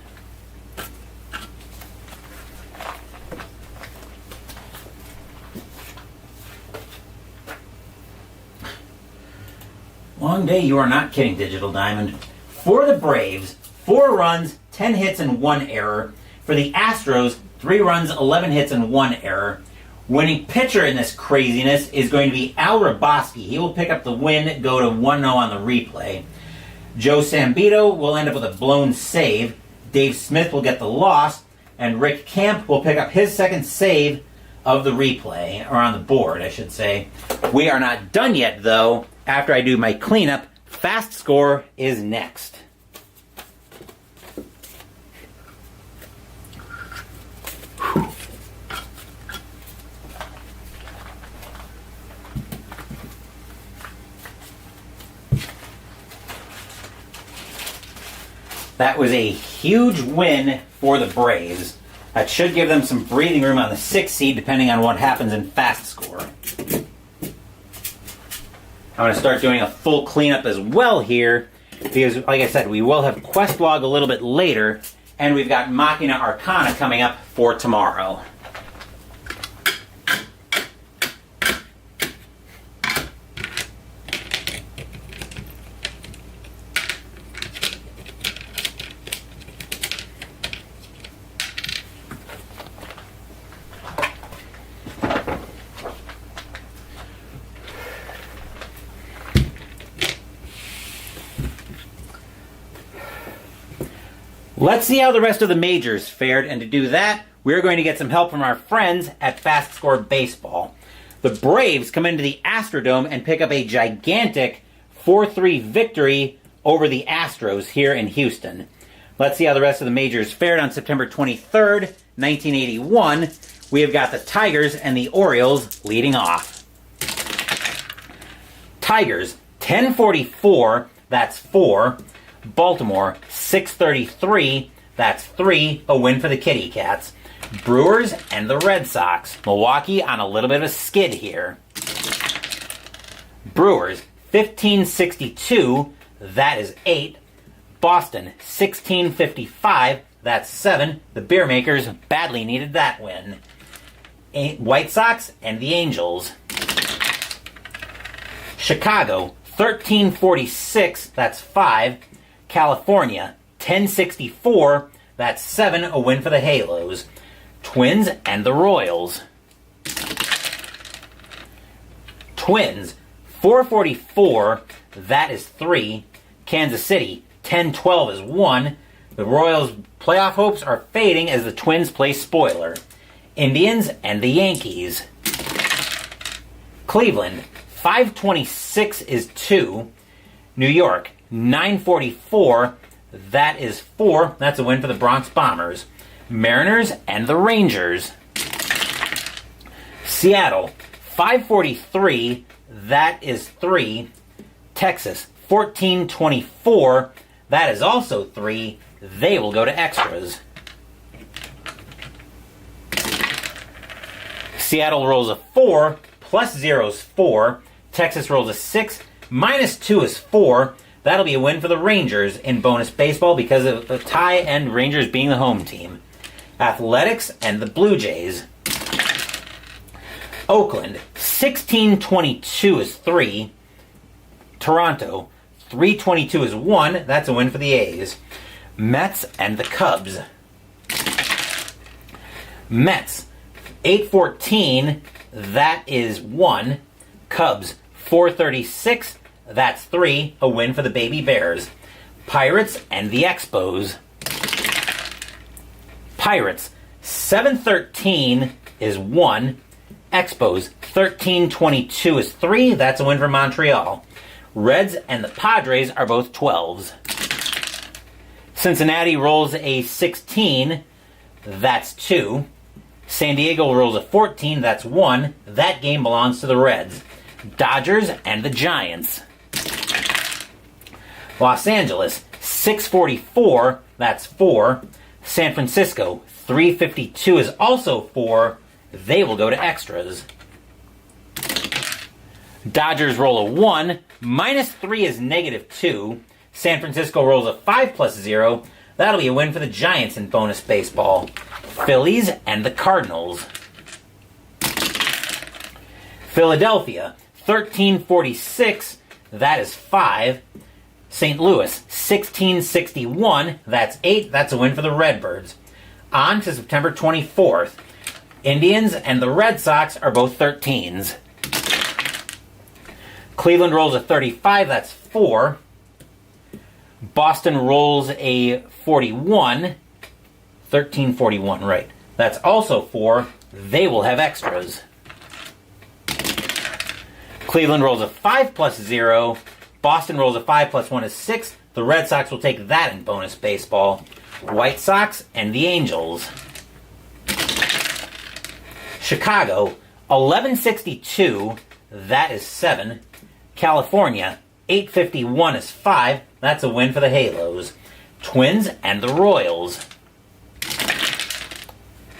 Long day, you are not kidding, Digital Diamond. For the Braves, 4 runs, 10 hits, and 1 error. For the Astros, 3 runs, 11 hits, and 1 error. Winning pitcher in this craziness is going to be Al Raboski. He will pick up the win, go to 1-0 on the replay. Joe Sambito will end up with a blown save. Dave Smith will get the loss. And Rick Camp will pick up his second save of the replay, or on the board, I should say. We are not done yet, though. After I do my cleanup, Fast Score is next. That was a huge win for the Braves. That should give them some breathing room on the 6th seed, depending on what happens in Fast Score. I'm going to start doing a full cleanup as well here, because, like I said, we will have Quest Log a little bit later, and we've got Machina Arcana coming up for tomorrow. Let's see how the rest of the majors fared, and to do that, we're going to get some help from our friends at Fast Score Baseball. The Braves come into the Astrodome and pick up a gigantic 4-3 victory over the Astros here in Houston. Let's see how the rest of the majors fared on September 23rd, 1981. We have got the Tigers and the Orioles leading off. Tigers, 1044, that's 4. Baltimore, 633, that's 3, a win for the Kitty Cats. Brewers and the Red Sox. Milwaukee on a little bit of a skid here. Brewers, 1562, that is 8. Boston, 1655, that's 7. The Beer Makers badly needed that win. White Sox and the Angels. Chicago, 1346, that's 5. California, 1064, that's 7, a win for the Halos. Twins and the Royals. Twins, 444, that is 3. Kansas City, 10-12 is 1. The Royals' playoff hopes are fading as the Twins play spoiler. Indians and the Yankees. Cleveland, 526 is 2. New York, 944, that is 4. That's a win for the Bronx Bombers. Mariners and the Rangers. Seattle, 543, that is 3. Texas, 1424, that is also 3. They will go to extras. Seattle rolls a 4, plus 0 is 4. Texas rolls a 6, minus 2 is 4. That'll be a win for the Rangers in bonus baseball because of the tie and Rangers being the home team. Athletics and the Blue Jays. Oakland, 1622 is 3. Toronto, 322 is 1. That's a win for the A's. Mets and the Cubs. Mets, 814, that is 1. Cubs, 436, that's 3. A win for the Baby Bears. Pirates and the Expos. Pirates, 713 is 1. Expos, 1322 is 3. That's a win for Montreal. Reds and the Padres are both 12s. Cincinnati rolls a 16. That's 2. San Diego rolls a 14. That's 1. That game belongs to the Reds. Dodgers and the Giants. Los Angeles, 644. That's 4. San Francisco, 352 is also 4. They will go to extras. Dodgers roll a 1. Minus 3 is negative 2. San Francisco rolls a 5 plus 0. That'll be a win for the Giants in bonus baseball. Phillies and the Cardinals. Philadelphia, 1346. That is 5. St. Louis, 1661. That's 8. That's a win for the Redbirds. On to September 24th. Indians and the Red Sox are both 13s. Cleveland rolls a 35. That's 4. Boston rolls a 41. 1341, right. That's also 4. They will have extras. Cleveland rolls a 5 plus 0. Boston rolls a 5 plus 1 is 6. The Red Sox will take that in bonus baseball. White Sox and the Angels. Chicago, 1162. That is 7. California, 851 is 5. That's a win for the Halos. Twins and the Royals.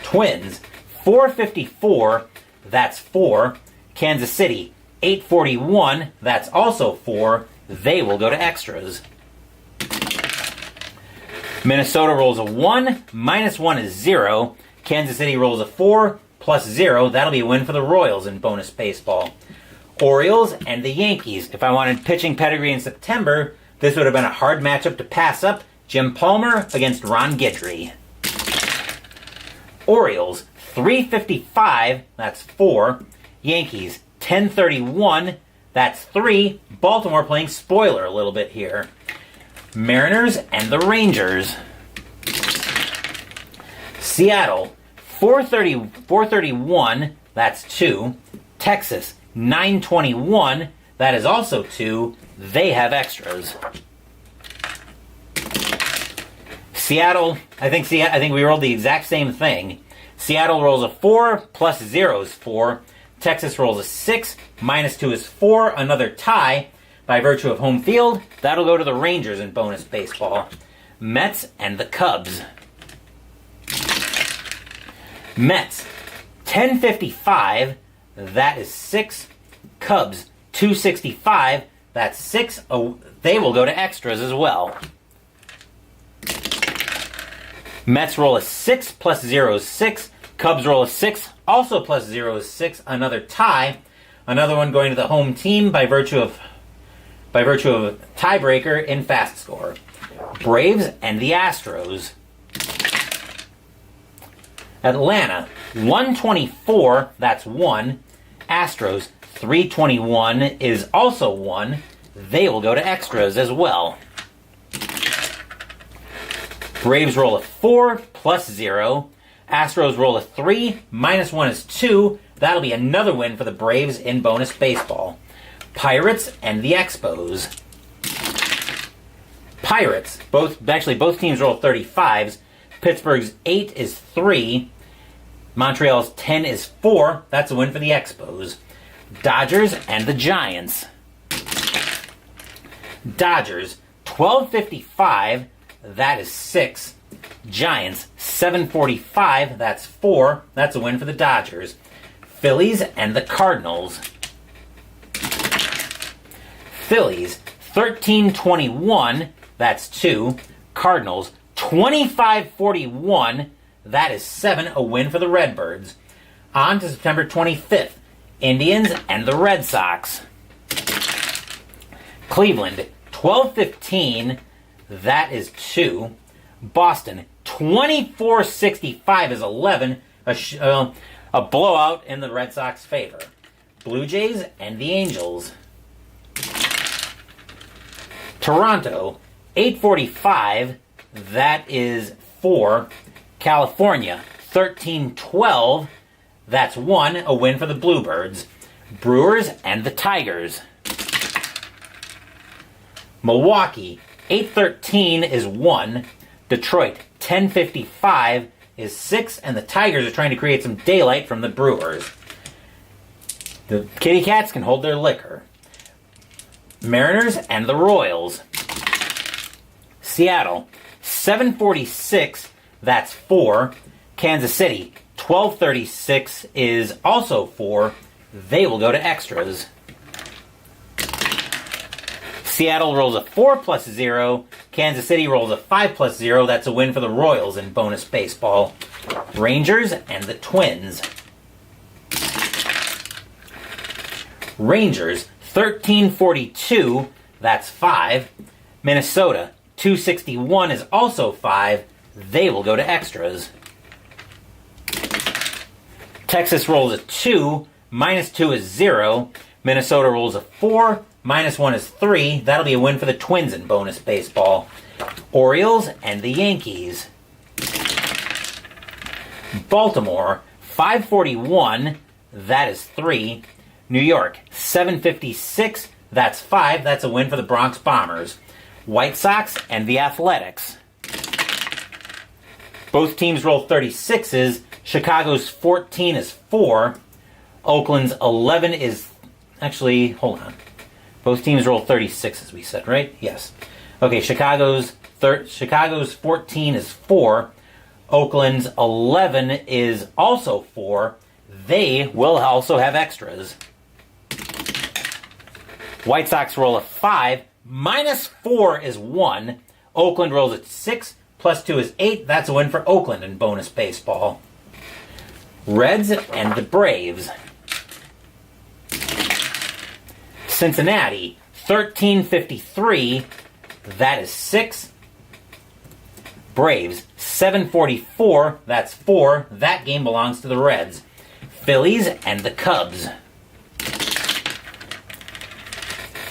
Twins, 454. That's 4. Kansas City, 841. That's also 4. They will go to extras. Minnesota rolls a 1. Minus 1 is 0. Kansas City rolls a 4 plus 0. That'll be a win for the Royals in bonus baseball. Orioles and the Yankees. If I wanted pitching pedigree in September, this would have been a hard matchup to pass up. Jim Palmer against Ron Guidry. Orioles, 355. That's 4. Yankees, 1031. That's 3. Baltimore playing spoiler a little bit here. Mariners and the Rangers. Seattle, 431. That's 2. Texas, 921. That is also 2. They have extras. Seattle, I think we rolled the exact same thing. Seattle rolls a 4 plus 0 is 4. Texas rolls a 6, minus 2 is 4. Another tie by virtue of home field. That'll go to the Rangers in bonus baseball. Mets and the Cubs. Mets, 1055. That is 6. Cubs, 265. That's 6. Oh, they will go to extras as well. Mets roll a 6 plus 0 is 6. Cubs roll a 6, also plus 0 is 6. Another tie. Another one going to the home team by virtue of tiebreaker in fast score. Braves and the Astros. Atlanta, 124, that's 1. Astros, 321 is also 1. They will go to extras as well. Braves roll a 4 plus 0. Astros roll a 3, minus 1 is 2. That'll be another win for the Braves in bonus baseball. Pirates and the Expos. Pirates, both teams roll 35s. Pittsburgh's 8 is 3. Montreal's 10 is 4. That's a win for the Expos. Dodgers and the Giants. Dodgers, 1255. That is 6. Giants, 745. That's 4. That's a win for the Dodgers. Phillies and the Cardinals. Phillies, 1321. That's 2. Cardinals, 2541. That is 7. A win for the Redbirds. On to September 25th. Indians and the Red Sox. Cleveland, 1215. That is 2. Boston, 2465 is 11. A blowout in the Red Sox favor. Blue Jays and the Angels. Toronto, 845. That is 4. California, 1312. That's 1. A win for the Bluebirds. Brewers and the Tigers. Milwaukee, 813 is 1. Detroit, 1055 is 6. And the Tigers are trying to create some daylight from the Brewers. The Kitty Cats can hold their liquor. Mariners and the Royals. Seattle, 746, that's 4. Kansas City, 1236 is also 4. They will go to extras. Seattle rolls a 4 plus 0. Kansas City rolls a 5 plus 0. That's a win for the Royals in bonus baseball. Rangers and the Twins. Rangers, 1342. That's 5. Minnesota, 261 is also 5. They will go to extras. Texas rolls a 2. Minus 2 is 0. Minnesota rolls a 4. Minus 1 is 3. That'll be a win for the Twins in bonus baseball. Orioles and the Yankees. Baltimore, 541. That is 3. New York, 756. That's 5. That's a win for the Bronx Bombers. White Sox and the Athletics. Both teams roll 36s. Chicago's 14 is 4. Oakland's 11 is... Actually, hold on. Both teams roll 36, as we said, right? Yes. Okay, Chicago's 14 is 4. Oakland's 11 is also 4. They will also have extras. White Sox roll a 5. Minus 4 is 1. Oakland rolls a 6. Plus 2 is 8. That's a win for Oakland in bonus baseball. Reds and the Braves. Cincinnati, 1353. That is 6. Braves, 744. That's 4. That game belongs to the Reds. Phillies and the Cubs.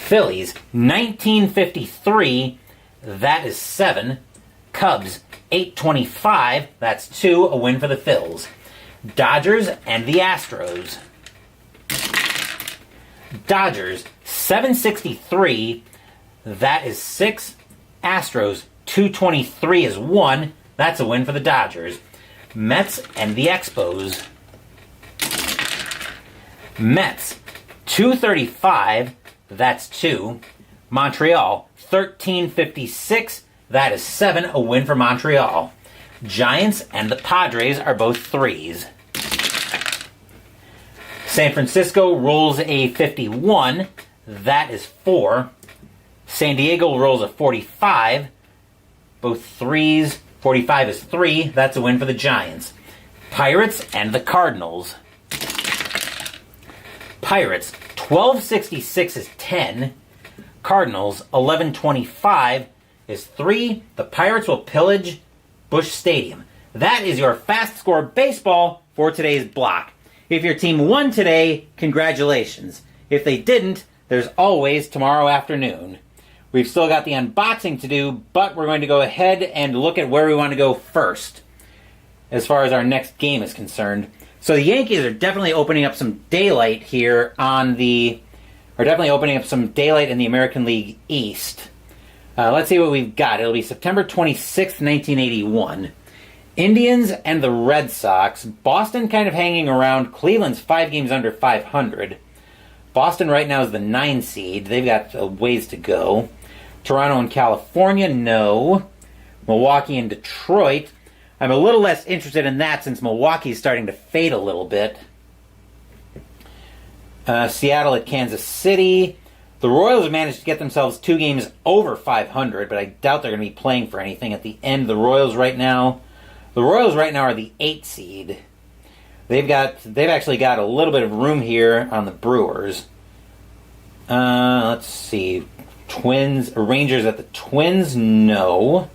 Phillies, 1953. That is 7. Cubs, 825. That's 2. A win for the Phils. Dodgers and the Astros. Dodgers, 763. That is 6. Astros, 223 is 1. That's a win for the Dodgers. Mets and the Expos. Mets, 235. That's 2. Montreal, 1356. That is 7. A win for Montreal. Giants and the Padres are both 3s. San Francisco rolls a 51. That is 4. San Diego rolls a 45. Both 3s. 45 is 3. That's a win for the Giants. Pirates and the Cardinals. Pirates, 1266 is 10. Cardinals, 1125 is 3. The Pirates will pillage Busch Stadium. That is your fast score baseball for today's block. If your team won today, congratulations. If they didn't, there's always tomorrow afternoon. We've still got the unboxing to do, but we're going to go ahead and look at where we want to go first as far as our next game is concerned. So the Yankees are definitely opening up some daylight here in the American League East. Let's see what we've got. It'll be September 26th, 1981. Indians and the Red Sox. Boston kind of hanging around. Cleveland's 5 games under 500. Boston right now is the 9 seed. They've got a ways to go. Toronto and California, no. Milwaukee and Detroit. I'm a little less interested in that since Milwaukee's starting to fade a little bit. Seattle at Kansas City. The Royals have managed to get themselves 2 games over 500, but I doubt they're going to be playing for anything at the end. The Royals right now are the 8 seed. They've actually got a little bit of room here on the Brewers. Let's see. Rangers at the Twins, no.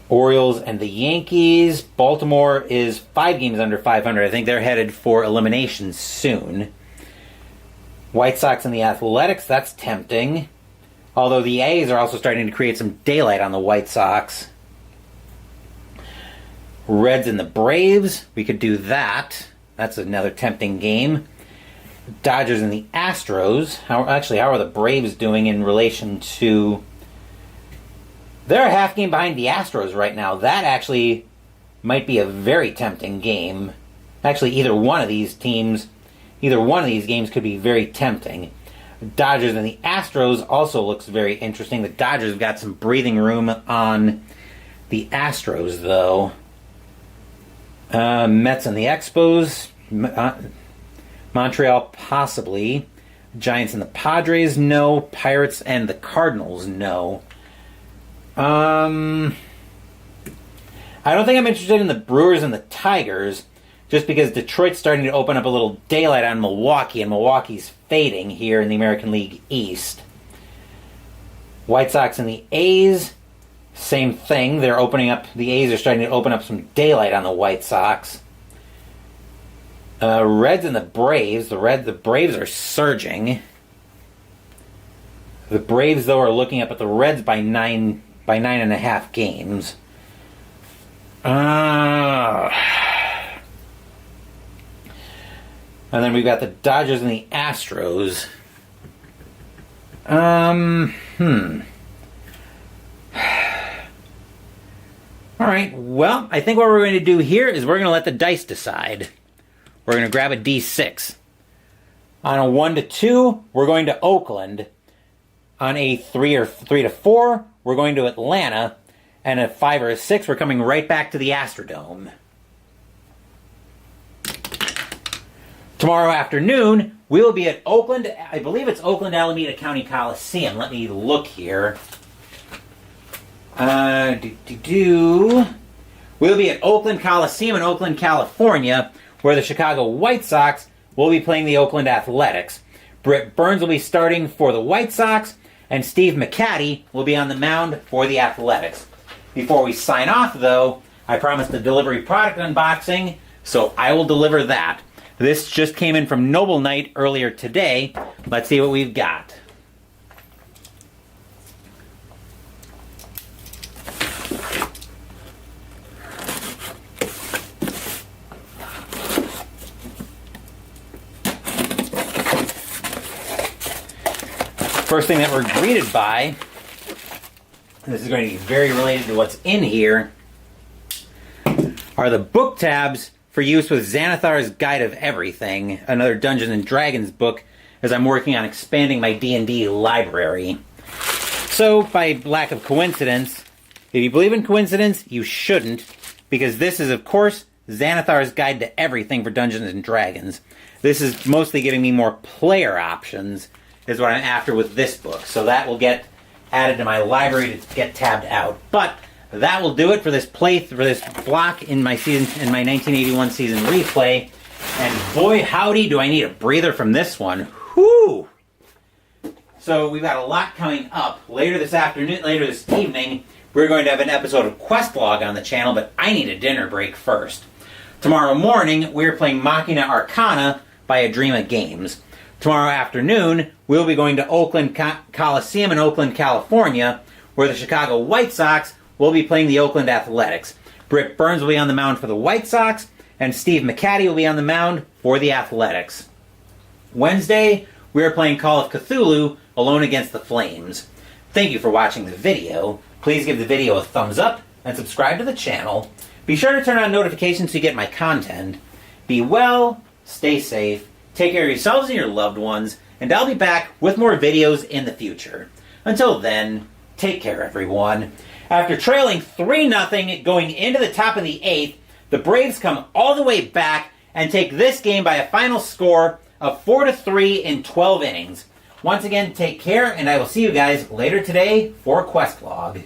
Orioles and the Yankees. Baltimore is 5 games under 500. I think they're headed for elimination soon. White Sox and the Athletics, that's tempting. Although the A's are also starting to create some daylight on the White Sox. Reds and the Braves, we could do that. That's another tempting game. Dodgers and the Astros. How are the Braves doing in relation to... They're a half game behind the Astros right now. That actually might be a very tempting game. Actually, either one of these games could be very tempting. Dodgers and the Astros also looks very interesting. The Dodgers have got some breathing room on the Astros, though. Mets and the Expos. Montreal, possibly. Giants and the Padres, no. Pirates and the Cardinals, no. I don't think I'm interested in the Brewers and the Tigers, just because Detroit's starting to open up a little daylight on Milwaukee, and Milwaukee's fading here in the American League East. White Sox and the A's, same thing. The A's are starting to open up some daylight on the White Sox. Reds and the Braves. The Braves are surging. The Braves, though, are looking up at the Reds by 9.5 games. And then we've got the Dodgers and the Astros. Alright, well, I think what we're going to do here is we're going to let the dice decide. We're going to grab a D6. On a 1 to 2, we're going to Oakland. On a 3 to 4, we're going to Atlanta. And a 5 or a 6, we're coming right back to the Astrodome. Tomorrow afternoon, we will be at Oakland. I believe it's Oakland Alameda County Coliseum. Let me look here. We'll be at Oakland Coliseum in Oakland, California, where the Chicago White Sox will be playing the Oakland Athletics. Britt Burns will be starting for the White Sox, and Steve McCatty will be on the mound for the Athletics. Before we sign off, though, I promised a delivery product unboxing, so I will deliver that. This just came in from Noble Knight earlier today. Let's see what we've got. First thing that we're greeted by, and this is going to be very related to what's in here, are the book tabs for use with Xanathar's Guide of Everything, another Dungeons & Dragons book, as I'm working on expanding my D&D library. So, by lack of coincidence, if you believe in coincidence, you shouldn't, because this is, of course, Xanathar's Guide to Everything for Dungeons & Dragons. This is mostly giving me more player options, is what I'm after with this book. So that will get added to my library to get tabbed out. But that will do it for this block in my 1981 season replay. And boy howdy, do I need a breather from this one. Whew! So we've got a lot coming up. Later this evening, we're going to have an episode of Questlog on the channel, but I need a dinner break first. Tomorrow morning, we're playing Machina Arcana by Adrema Games. Tomorrow afternoon, we'll be going to Oakland Coliseum in Oakland, California, where the Chicago White Sox will be playing the Oakland Athletics. Britt Burns will be on the mound for the White Sox, and Steve McCatty will be on the mound for the Athletics. Wednesday, we are playing Call of Cthulhu alone against the Flames. Thank you for watching the video. Please give the video a thumbs up and subscribe to the channel. Be sure to turn on notifications so you get my content. Be well, stay safe, take care of yourselves and your loved ones, and I'll be back with more videos in the future. Until then, take care everyone. After trailing 3-0 going into the top of the 8th, the Braves come all the way back and take this game by a final score of 4-3 in 12 innings. Once again, take care, and I will see you guys later today for Quest Log.